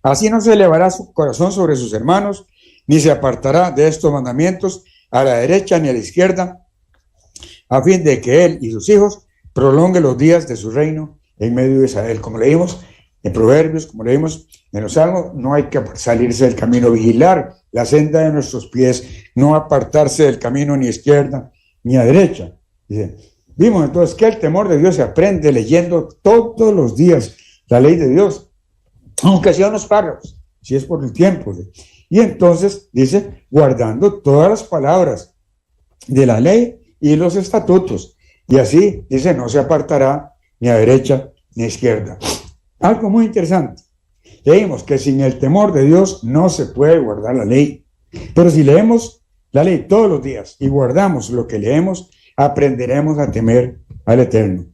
Así no se elevará su corazón sobre sus hermanos, ni se apartará de estos mandamientos a la derecha ni a la izquierda, a fin de que él y sus hijos prolonguen los días de su reino en medio de Israel. Como leímos en Proverbios, como leímos en los Salmos, no hay que salirse del camino, vigilar la senda de nuestros pies, no apartarse del camino ni a izquierda ni a derecha. Dice, vimos entonces que el temor de Dios se aprende leyendo todos los días la ley de Dios, aunque sea unos párrafos, si es por el tiempo. Y entonces dice, guardando todas las palabras de la ley y los estatutos. Y así, dice, no se apartará ni a derecha ni a izquierda. Algo muy interesante. Leímos que sin el temor de Dios no se puede guardar la ley. Pero si leemos la ley todos los días y guardamos lo que leemos, aprenderemos a temer al Eterno.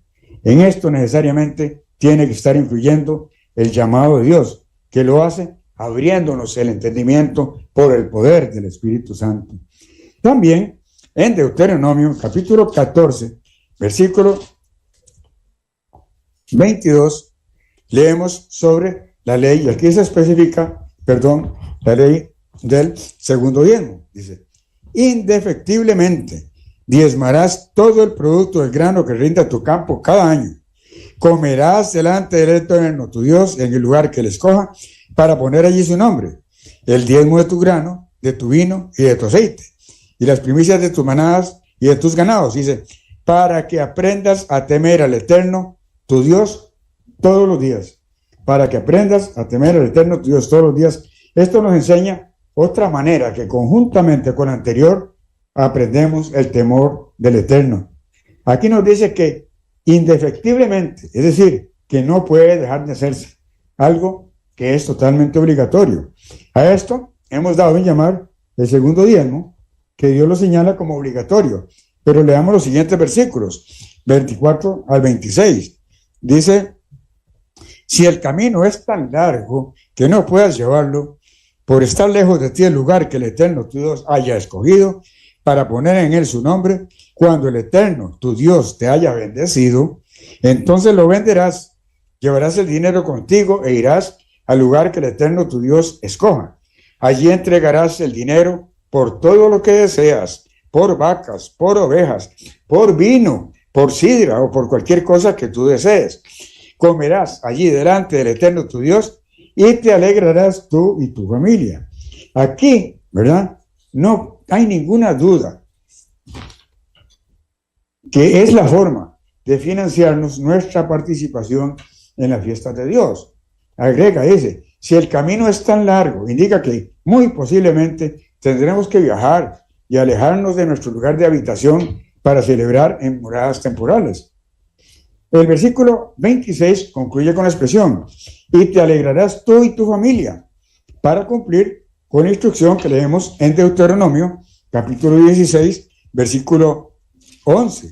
En esto necesariamente tiene que estar influyendo el llamado de Dios, que lo hace abriéndonos el entendimiento por el poder del Espíritu Santo. También en Deuteronomio capítulo 14, versículo 22, leemos sobre la ley, y aquí se especifica, la ley del segundo diezmo. Dice, indefectiblemente diezmarás todo el producto del grano que rinda tu campo cada año. Comerás delante del Eterno tu Dios en el lugar que él escoja para poner allí su nombre, el diezmo de tu grano, de tu vino y de tu aceite, y las primicias de tus manadas y de tus ganados. Dice, para que aprendas a temer al Eterno tu Dios todos los días. Para que aprendas a temer al Eterno tu Dios todos los días. Esto nos enseña otra manera que conjuntamente con la anterior aprendemos el temor del Eterno. Aquí nos dice que indefectiblemente, es decir, que no puede dejar de hacerse, algo que es totalmente obligatorio. A esto hemos dado en llamar el segundo diezmo, que Dios lo señala como obligatorio. Pero leamos los siguientes versículos, 24 al 26. Dice, si el camino es tan largo que no puedas llevarlo, por estar lejos de ti el lugar que el Eterno tu Dios haya escogido para poner en él su nombre, cuando el Eterno tu Dios te haya bendecido, entonces lo venderás, llevarás el dinero contigo e irás al lugar que el Eterno tu Dios escoja. Allí entregarás el dinero por todo lo que deseas, por vacas, por ovejas, por vino, por sidra o por cualquier cosa que tú desees. Comerás allí delante del Eterno tu Dios y te alegrarás tú y tu familia. Aquí, ¿verdad? No hay ninguna duda que es la forma de financiarnos nuestra participación en las fiestas de Dios. Agrega, dice, si el camino es tan largo, indica que muy posiblemente tendremos que viajar y alejarnos de nuestro lugar de habitación para celebrar en moradas temporales. El versículo 26 concluye con la expresión, y te alegrarás tú y tu familia, para cumplir con la instrucción que leemos en Deuteronomio, capítulo 16, versículo 11.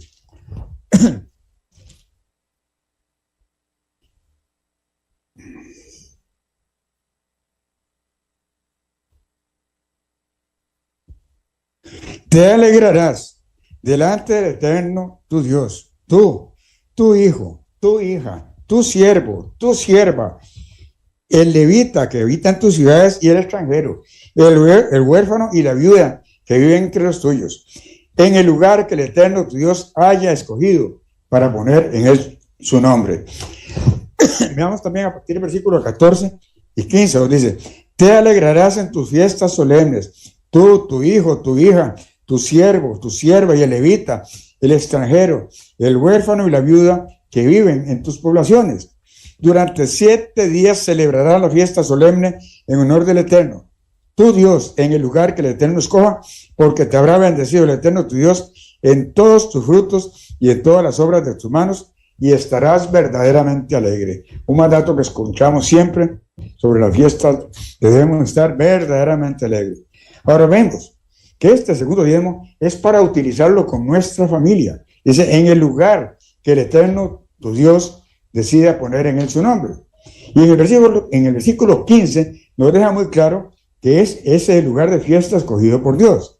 Te alegrarás delante del Eterno tu Dios, tú, tu hijo, tu hija, tu siervo, tu sierva, el levita que habita en tus ciudades y el extranjero, el huérfano y la viuda que viven entre los tuyos, en el lugar que el Eterno tu Dios haya escogido para poner en él su nombre. Veamos también a partir del versículo 14 y 15, nos dice, te alegrarás en tus fiestas solemnes, tú, tu hijo, tu hija, tu siervo, tu sierva y el levita, el extranjero, el huérfano y la viuda que viven en tus poblaciones. Durante 7 días celebrarás la fiesta solemne en honor del Eterno, tu Dios, en el lugar que el Eterno escoja, porque te habrá bendecido el Eterno tu Dios en todos tus frutos y en todas las obras de tus manos, y estarás verdaderamente alegre. Un mandato que escuchamos siempre sobre la fiesta, debemos estar verdaderamente alegres. Ahora vemos que este segundo diezmo es para utilizarlo con nuestra familia. Dice, en el lugar que el Eterno, tu Dios, decida poner en él su nombre. Y en el versículo 15 nos deja muy claro que es ese lugar de fiesta escogido por Dios.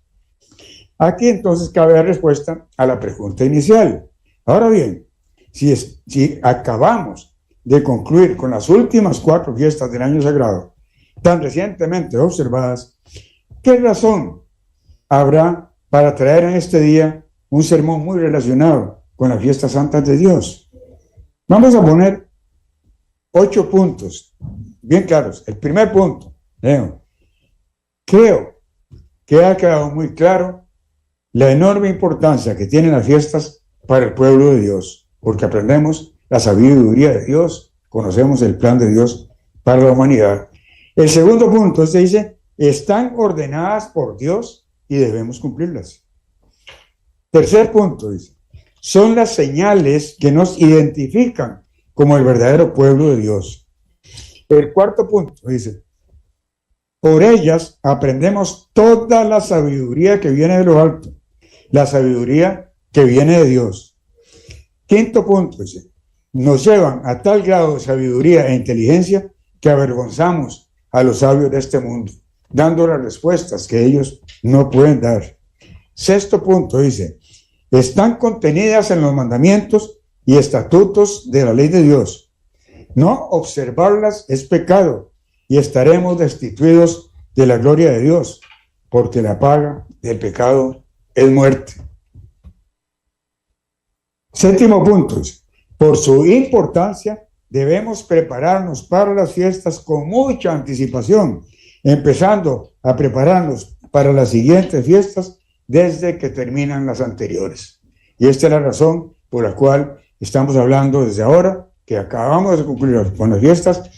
Aquí entonces cabe la respuesta a la pregunta inicial. Ahora bien, si acabamos de concluir con las últimas 4 fiestas del año sagrado, tan recientemente observadas, ¿qué razón habrá para traer en este día un sermón muy relacionado con las fiestas santas de Dios. Vamos a poner 8 puntos bien claros. El primer punto, creo que ha quedado muy claro la enorme importancia que tienen las fiestas para el pueblo de Dios, porque aprendemos la sabiduría de Dios, conocemos el plan de Dios para la humanidad. El segundo punto, dice, están ordenadas por Dios y debemos cumplirlas. Tercer punto, dice, son las señales que nos identifican como el verdadero pueblo de Dios. El cuarto punto, dice, por ellas aprendemos toda la sabiduría que viene de lo alto, la sabiduría que viene de Dios. Quinto punto, dice, nos llevan a tal grado de sabiduría e inteligencia que avergonzamos a los sabios de este mundo, dando las respuestas que ellos no pueden dar. Sexto punto, dice, están contenidas en los mandamientos y estatutos de la ley de Dios. No observarlas es pecado y estaremos destituidos de la gloria de Dios, porque la paga del pecado es muerte. Séptimo punto, por su importancia debemos prepararnos para las fiestas con mucha anticipación, empezando a prepararnos para las siguientes fiestas desde que terminan las anteriores. Y esta es la razón por la cual estamos hablando desde ahora, que acabamos de concluir con las fiestas.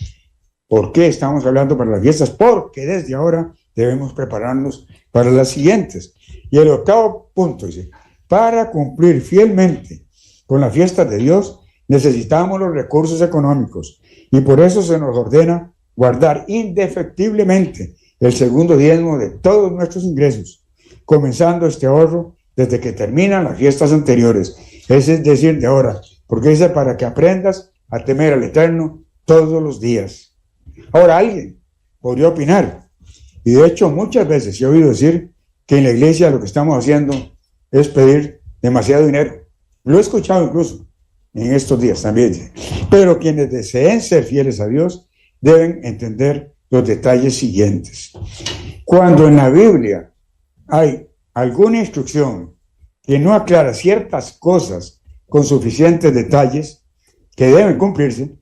¿Por qué estamos hablando para las fiestas? Porque desde ahora debemos prepararnos para las siguientes. Y el octavo punto dice, para cumplir fielmente con las fiestas de Dios, necesitamos los recursos económicos y por eso se nos ordena guardar indefectiblemente el segundo diezmo de todos nuestros ingresos, comenzando este ahorro desde que terminan las fiestas anteriores, es decir, de ahora, porque dice para que aprendas a temer al Eterno todos los días. Ahora alguien podría opinar, y de hecho muchas veces he oído decir que en la iglesia lo que estamos haciendo es pedir demasiado dinero. Lo he escuchado incluso en estos días también. Pero quienes deseen ser fieles a Dios deben entender los detalles siguientes. Cuando en la Biblia hay alguna instrucción que no aclara ciertas cosas con suficientes detalles que deben cumplirse,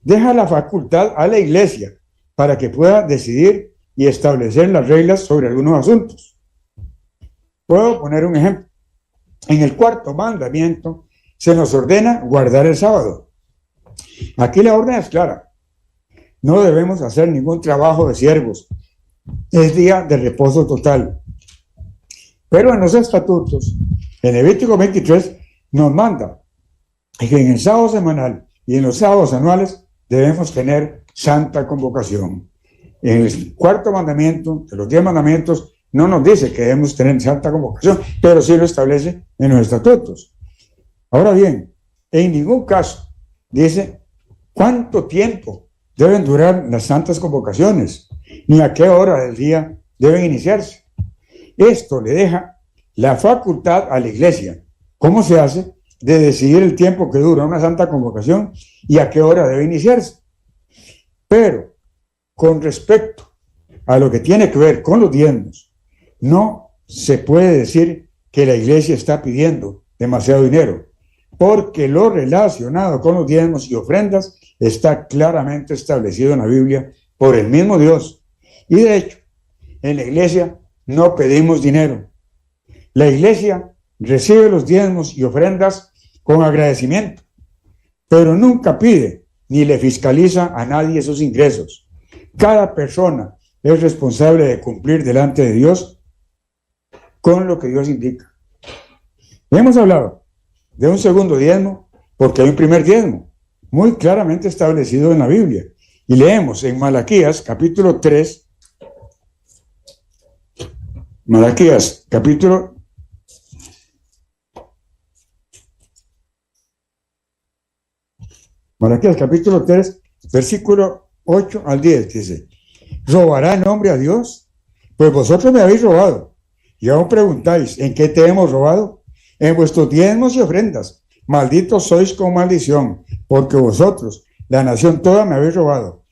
deja la facultad a la iglesia para que pueda decidir y establecer las reglas sobre algunos asuntos. Puedo poner un ejemplo. En el cuarto mandamiento se nos ordena guardar el sábado. Aquí la orden es clara. No debemos hacer ningún trabajo de siervos. Es día de reposo total. Pero en los estatutos, en Levítico 23, nos manda que en el sábado semanal y en los sábados anuales debemos tener santa convocación. En el cuarto mandamiento, de los 10 mandamientos, no nos dice que debemos tener santa convocación, pero sí lo establece en los estatutos. Ahora bien, en ningún caso dice cuánto tiempo deben durar las santas convocaciones, ni a qué hora del día deben iniciarse. Esto le deja la facultad a la iglesia, ¿cómo se hace?, de decidir el tiempo que dura una santa convocación y a qué hora debe iniciarse. Pero con respecto a lo que tiene que ver con los diezmos, no se puede decir que la iglesia está pidiendo demasiado dinero, porque lo relacionado con los diezmos y ofrendas está claramente establecido en la Biblia por el mismo Dios. Y de hecho, en la iglesia no pedimos dinero. La iglesia recibe los diezmos y ofrendas con agradecimiento, pero nunca pide ni le fiscaliza a nadie sus ingresos. Cada persona es responsable de cumplir delante de Dios con lo que Dios indica. Hemos hablado de un segundo diezmo porque hay un primer diezmo muy claramente establecido en la Biblia. Y leemos en Malaquías capítulo 3, Malaquías capítulo 3, versículo 8 al 10, dice: ¿robará el hombre a Dios? Pues vosotros me habéis robado. Y aún preguntáis, ¿en qué te hemos robado? En vuestros diezmos y ofrendas. Malditos sois con maldición, porque vosotros, la nación toda, me habéis robado.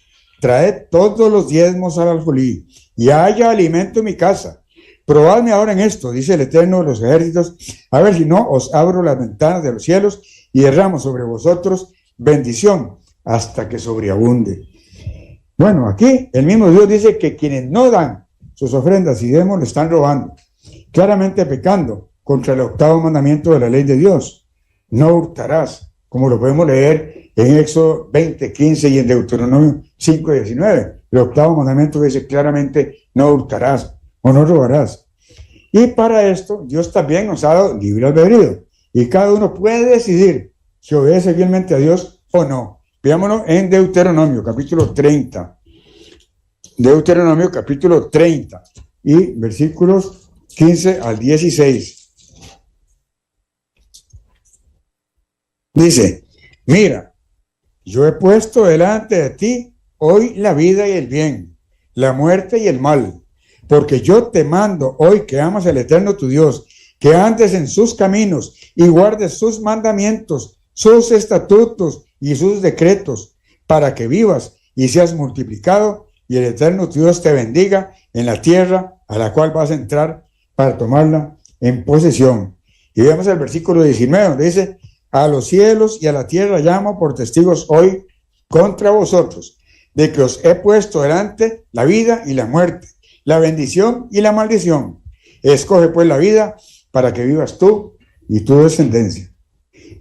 Traed todos los diezmos al alfolí, y haya alimento en mi casa. Probadme ahora en esto, dice el Eterno de los ejércitos, a ver si no os abro las ventanas de los cielos y derramo sobre vosotros bendición hasta que sobreabunde. Bueno, aquí el mismo Dios dice que quienes no dan sus ofrendas y diezmos le están robando, claramente pecando contra el octavo mandamiento de la ley de Dios. No hurtarás, como lo podemos leer en Éxodo 20:15 y en Deuteronomio 5:19. El octavo mandamiento dice claramente: no hurtarás o no robarás. Y para esto Dios también nos ha dado libre albedrío y cada uno puede decidir si obedece fielmente a Dios o no. Veámonos en Deuteronomio capítulo 30. Deuteronomio capítulo 30 y versículos 15 al 16. Dice: mira, yo he puesto delante de ti hoy la vida y el bien, la muerte y el mal, porque yo te mando hoy que amas al Eterno tu Dios, que andes en sus caminos y guardes sus mandamientos, sus estatutos y sus decretos, para que vivas y seas multiplicado, y el Eterno tu Dios te bendiga en la tierra a la cual vas a entrar para tomarla en posesión. Y vemos el versículo 19, donde dice: a los cielos y a la tierra llamo por testigos hoy contra vosotros, de que os he puesto delante la vida y la muerte, la bendición y la maldición. Escoge pues la vida para que vivas tú y tu descendencia.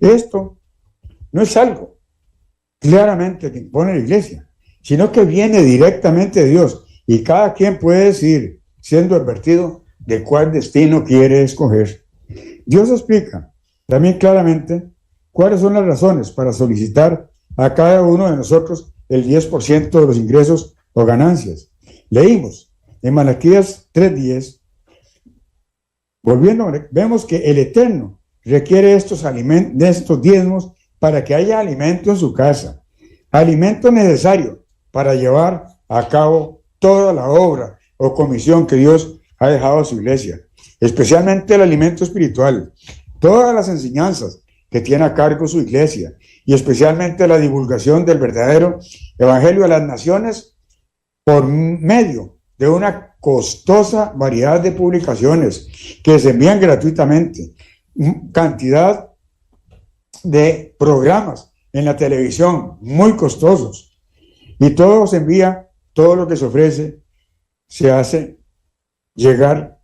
Esto no es algo claramente que impone la iglesia, sino que viene directamente de Dios y cada quien puede decidir, siendo advertido, de cuál destino quiere escoger. Dios explica también claramente cuáles son las razones para solicitar a cada uno de nosotros el 10% de los ingresos o ganancias. Leímos en Malaquías 3:10, volviendo, vemos que el Eterno requiere estos diezmos para que haya alimento en su casa, alimento necesario para llevar a cabo toda la obra o comisión que Dios ha dejado a su iglesia, especialmente el alimento espiritual, todas las enseñanzas que tiene a cargo su iglesia y especialmente la divulgación del verdadero evangelio a las naciones por medio de una costosa variedad de publicaciones que se envían gratuitamente, cantidad de programas en la televisión muy costosos, y todo se envía, todo lo que se ofrece se hace llegar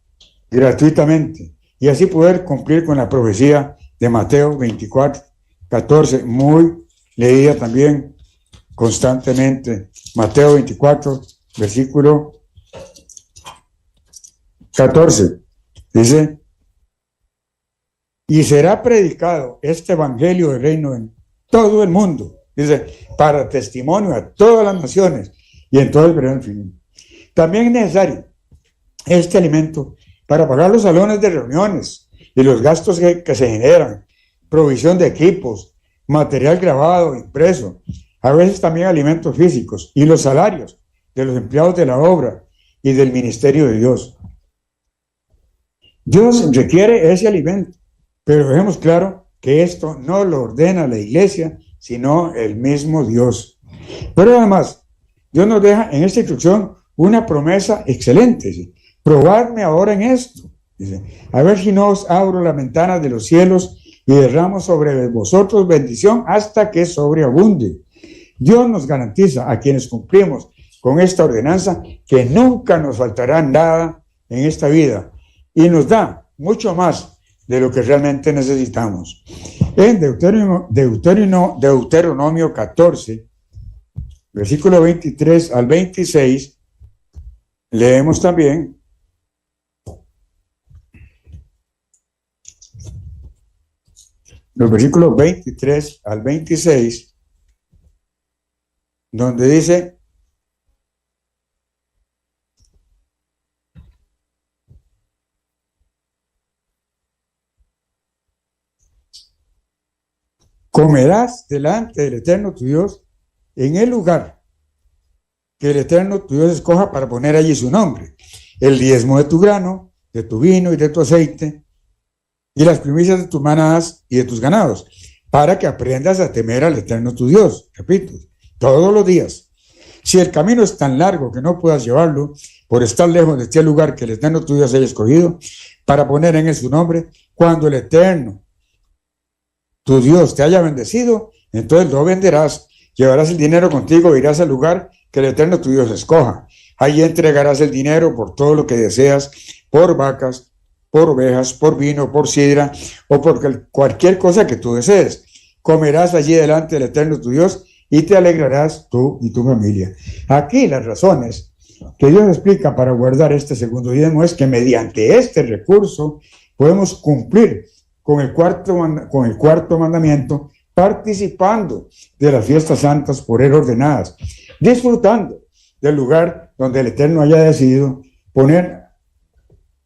gratuitamente y así poder cumplir con la profecía de Mateo 24:14, muy leída también constantemente. Mateo 24, versículo 14, dice: y será predicado este evangelio del reino en todo el mundo, dice, para testimonio a todas las naciones y en todo el periodo infinito. También es necesario este alimento para pagar los salones de reuniones y los gastos que se generan, provisión de equipos, material grabado, impreso, a veces también alimentos físicos y los salarios de los empleados de la obra y del ministerio de Dios. Dios requiere ese alimento, pero dejemos claro que esto no lo ordena la iglesia, sino el mismo Dios. Pero además, Dios nos deja en esta instrucción una promesa excelente. ¿Sí? Probadme ahora en esto. Dice, a ver si no os abro las ventanas de los cielos y derramo sobre vosotros bendición hasta que sobreabunde. Dios nos garantiza a quienes cumplimos con esta ordenanza que nunca nos faltará nada en esta vida y nos da mucho más de lo que realmente necesitamos. En Deuteronomio 14, versículo 23 al 26, leemos también: los versículos 23 al 26, donde dice: comerás delante del Eterno tu Dios en el lugar que el Eterno tu Dios escoja para poner allí su nombre, el diezmo de tu grano, de tu vino y de tu aceite, y las primicias de tus manadas y de tus ganados, para que aprendas a temer al Eterno tu Dios, repito, todos los días, Si el camino es tan largo que no puedas llevarlo por estar lejos de este lugar que el Eterno tu Dios haya escogido para poner en él su nombre, cuando el Eterno tu Dios te haya bendecido, entonces lo venderás, llevarás el dinero contigo e irás al lugar que el Eterno tu Dios escoja. Ahí entregarás el dinero por todo lo que deseas, por vacas, por ovejas, por vino, por sidra o por cualquier cosa que tú desees. Comerás allí delante del Eterno tu Dios y te alegrarás tú y tu familia. Aquí las razones que Dios explica para guardar este segundo diezmo es que mediante este recurso podemos cumplir con el cuarto mandamiento, participando de las fiestas santas por él ordenadas, disfrutando del lugar donde el Eterno haya decidido poner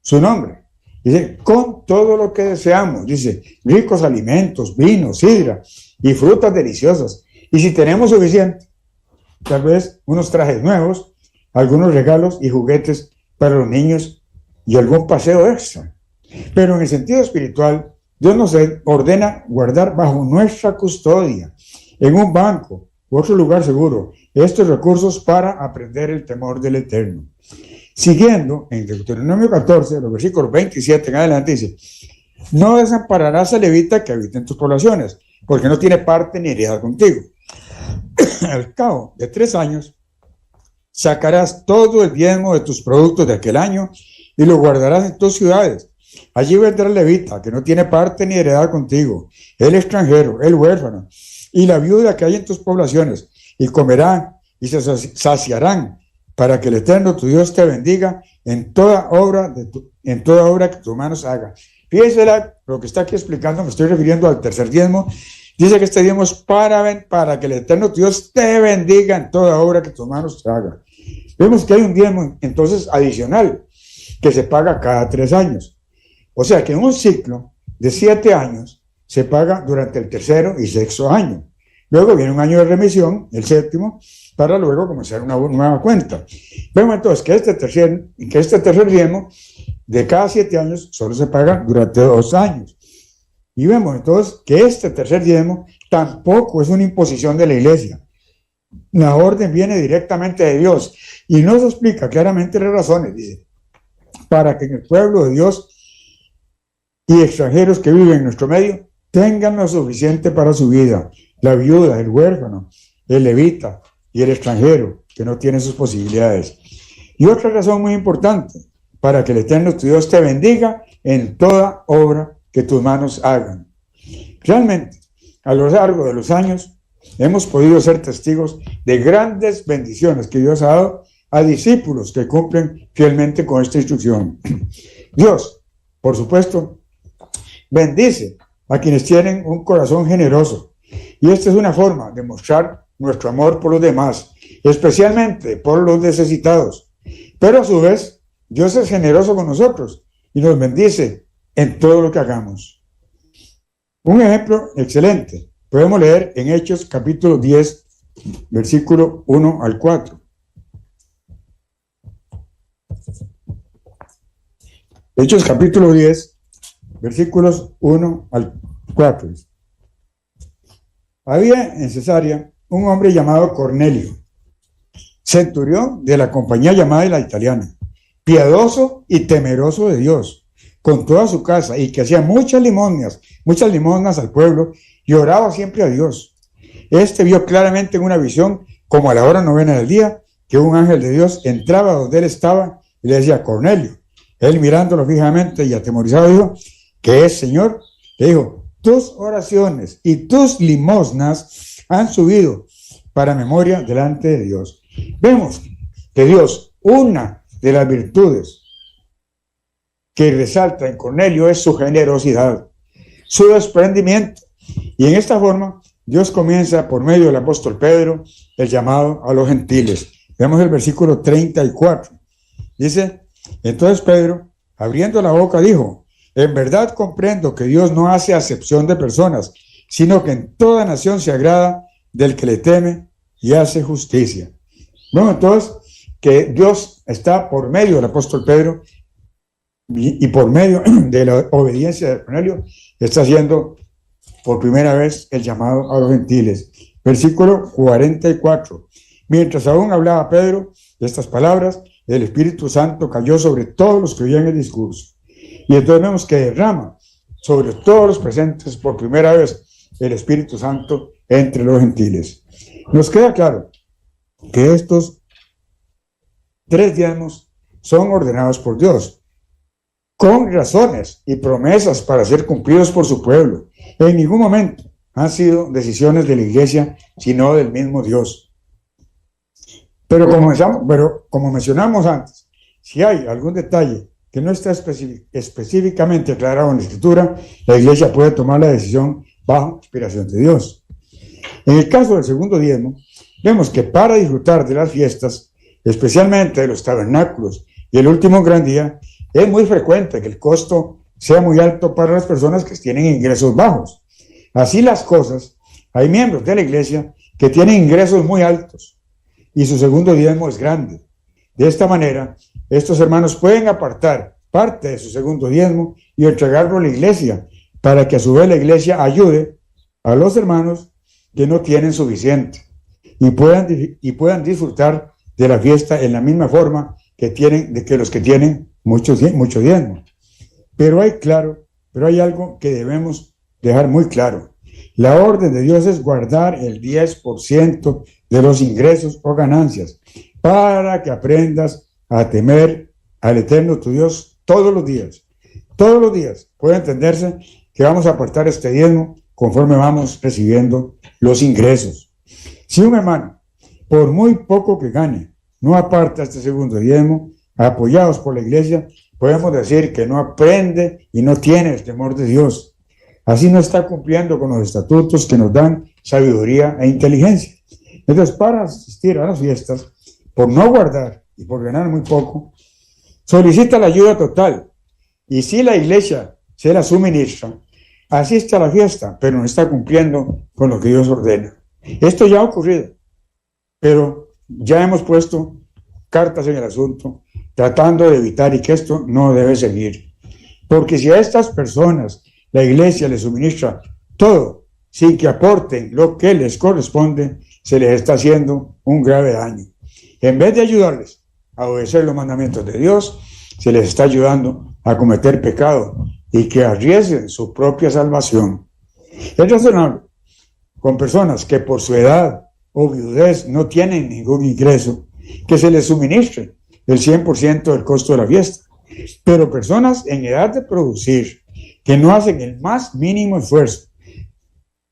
su nombre. Dice, con todo lo que deseamos, dice, ricos alimentos, vino, sidra y frutas deliciosas. Y si tenemos suficiente, tal vez unos trajes nuevos, algunos regalos y juguetes para los niños y algún paseo extra. Pero en el sentido espiritual, Dios nos ordena guardar bajo nuestra custodia, en un banco u otro lugar seguro, estos recursos para aprender el temor del Eterno. Siguiendo, en Deuteronomio 14, los versículos 27 en adelante, dice, no desampararás al levita que habita en tus poblaciones, porque no tiene parte ni heredad contigo. Al cabo de 3 años, sacarás todo el diezmo de tus productos de aquel año y lo guardarás en tus ciudades. Allí vendrá el levita, que no tiene parte ni heredad contigo, el extranjero, el huérfano y la viuda que hay en tus poblaciones, y comerán y se saciarán, para que el Eterno tu Dios te bendiga en toda obra que tus manos hagan. Fíjense lo que está aquí explicando, me estoy refiriendo al tercer diezmo. Dice que este diezmo es para que el Eterno tu Dios te bendiga en toda obra que tus manos hagan. Vemos que hay un diezmo entonces adicional que se paga cada 3 años. O sea que en un ciclo de 7 años se paga durante el tercero y sexto año. Luego viene un año de remisión, el séptimo, para luego comenzar una nueva cuenta. Vemos entonces que este tercer diezmo de cada 7 años solo se paga durante 2 años. Y vemos entonces que este tercer diezmo tampoco es una imposición de la iglesia. La orden viene directamente de Dios y nos explica claramente las razones, dice, para que en el pueblo de Dios y extranjeros que viven en nuestro medio tengan lo suficiente para su vida. La viuda, el huérfano, el levita y el extranjero que no tienen sus posibilidades. Y otra razón muy importante, para que el Eterno tu Dios te bendiga en toda obra que tus manos hagan. Realmente, a lo largo de los años, hemos podido ser testigos de grandes bendiciones que Dios ha dado a discípulos que cumplen fielmente con esta instrucción. Dios, por supuesto, bendice a quienes tienen un corazón generoso. Y esta es una forma de mostrar nuestro amor por los demás, especialmente por los necesitados. Pero a su vez, Dios es generoso con nosotros y nos bendice en todo lo que hagamos. Un ejemplo excelente podemos leer en Hechos capítulo 10, versículo 1 al 4. Hechos capítulo 10, versículos 1 al 4. Había en Cesarea un hombre llamado Cornelio, centurión de la compañía llamada la italiana, piadoso y temeroso de Dios, con toda su casa, y que hacía muchas limosnas al pueblo, y oraba siempre a Dios. Este vio claramente en una visión, como a la hora 9 del día, que un ángel de Dios entraba donde él estaba y le decía, Cornelio. Él mirándolo fijamente y atemorizado dijo, ¿qué es, Señor? Le dijo, tus oraciones y tus limosnas han subido para memoria delante de Dios. Vemos que Dios, una de las virtudes que resalta en Cornelio es su generosidad, su desprendimiento. Y en esta forma, Dios comienza por medio del apóstol Pedro el llamado a los gentiles. Vemos el versículo 34. Dice, entonces Pedro, abriendo la boca, dijo, en verdad comprendo que Dios no hace acepción de personas, sino que en toda nación se agrada del que le teme y hace justicia. Bueno, entonces, que Dios está por medio del apóstol Pedro y por medio de la obediencia de Cornelio, está haciendo por primera vez el llamado a los gentiles. Versículo 44. Mientras aún hablaba Pedro estas palabras, el Espíritu Santo cayó sobre todos los que oían el discurso. Y entonces vemos que derrama sobre todos los presentes por primera vez el Espíritu Santo entre los gentiles. Nos queda claro que estos 3 diezmos son ordenados por Dios, con razones y promesas para ser cumplidos por su pueblo. En ningún momento han sido decisiones de la iglesia, sino del mismo Dios. Pero como mencionamos antes, si hay algún detalle que no está específicamente aclarado en la Escritura, la iglesia puede tomar la decisión bajo inspiración de Dios. En el caso del segundo diezmo, vemos que para disfrutar de las fiestas, especialmente de los tabernáculos y el último gran día, es muy frecuente que el costo sea muy alto para las personas que tienen ingresos bajos. Así las cosas, hay miembros de la iglesia que tienen ingresos muy altos y su segundo diezmo es grande. De esta manera, estos hermanos pueden apartar parte de su segundo diezmo y entregarlo a la iglesia, para que a su vez la iglesia ayude a los hermanos que no tienen suficiente y puedan disfrutar de la fiesta en la misma forma que los que tienen mucho diezmo. Pero hay algo que debemos dejar muy claro. La orden de Dios es guardar el 10% de los ingresos o ganancias para que aprendas a temer al Eterno tu Dios todos los días. Todos los días puede entenderse que vamos a apartar este diezmo conforme vamos recibiendo los ingresos. Si un hermano, por muy poco que gane, no aparta este segundo diezmo, apoyados por la iglesia, podemos decir que no aprende y no tiene el temor de Dios. Así no está cumpliendo con los estatutos que nos dan sabiduría e inteligencia. Entonces, para asistir a las fiestas, por no guardar y por ganar muy poco, solicita la ayuda total. Y si la iglesia se la suministra, asiste a la fiesta, pero no está cumpliendo con lo que Dios ordena. Esto ya ha ocurrido, pero ya hemos puesto cartas en el asunto, tratando de evitar y que esto no debe seguir. Porque si a estas personas la iglesia les suministra todo sin que aporten lo que les corresponde, se les está haciendo un grave daño. En vez de ayudarles a obedecer los mandamientos de Dios, se les está ayudando a cometer pecado y que arriesguen su propia salvación. Es razonable con personas que por su edad o viudez no tienen ningún ingreso, que se les suministre el 100% del costo de la fiesta. Pero personas en edad de producir, que no hacen el más mínimo esfuerzo,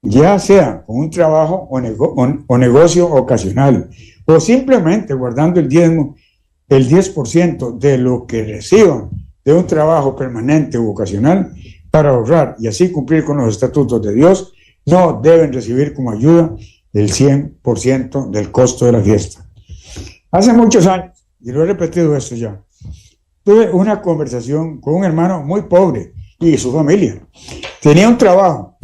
ya sea con un trabajo o negocio ocasional, o simplemente guardando el 10% de lo que reciban de un trabajo permanente u ocasional para ahorrar y así cumplir con los estatutos de Dios, no deben recibir como ayuda el 100% del costo de la fiesta. Hace muchos años, y lo he repetido esto ya, tuve una conversación con un hermano muy pobre y su familia. Tenía un trabajo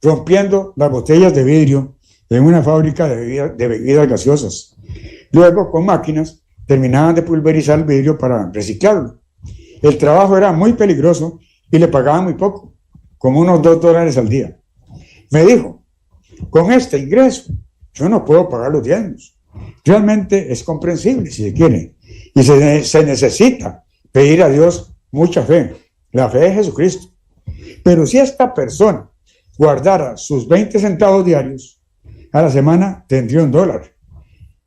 rompiendo las botellas de vidrio en una fábrica de bebidas gaseosas. Luego, con máquinas, terminaban de pulverizar el vidrio para reciclarlo. El trabajo era muy peligroso y le pagaban muy poco, como unos $2 al día. Me dijo, con este ingreso, yo no puedo pagar los diezmos. Realmente es comprensible, si se quiere, y se necesita pedir a Dios mucha fe, la fe de Jesucristo. Pero si esta persona guardara sus 20 centavos diarios, a la semana tendría $1,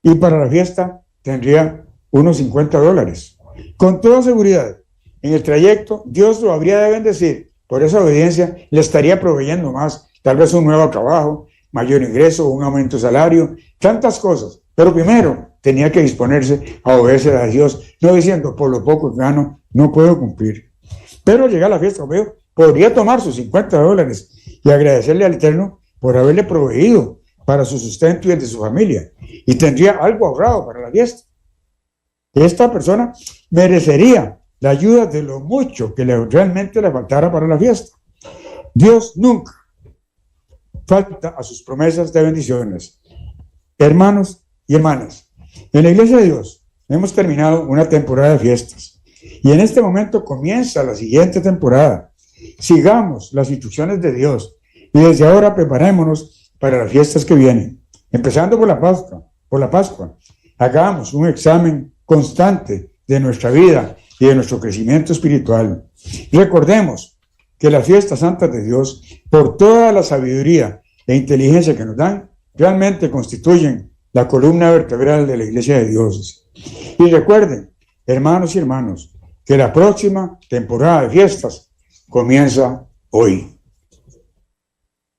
y para la fiesta tendría unos $50. Con toda seguridad, en el trayecto, Dios lo habría de bendecir. Por esa obediencia le estaría proveyendo más, tal vez un nuevo trabajo, mayor ingreso, un aumento de salario, tantas cosas. Pero primero tenía que disponerse a obedecer a Dios, no diciendo, por lo poco que gano, no puedo cumplir. Pero al llegar a la fiesta, podría tomar sus $50 y agradecerle al Eterno por haberle proveído para su sustento y el de su familia. Y tendría algo ahorrado para la fiesta. Esta persona merecería la ayuda de lo mucho que realmente le faltara para la fiesta. Dios nunca falta a sus promesas de bendiciones. Hermanos y hermanas, en la iglesia de Dios hemos terminado una temporada de fiestas y en este momento comienza la siguiente temporada. Sigamos las instrucciones de Dios y desde ahora preparémonos para las fiestas que vienen, empezando por la Pascua, por la Pascua. Hagamos un examen constante de nuestra vida y de nuestro crecimiento espiritual. Recordemos que las fiestas santas de Dios, por toda la sabiduría e inteligencia que nos dan, realmente constituyen la columna vertebral de la Iglesia de Dios. Y recuerden, hermanos y hermanas, que la próxima temporada de fiestas comienza hoy.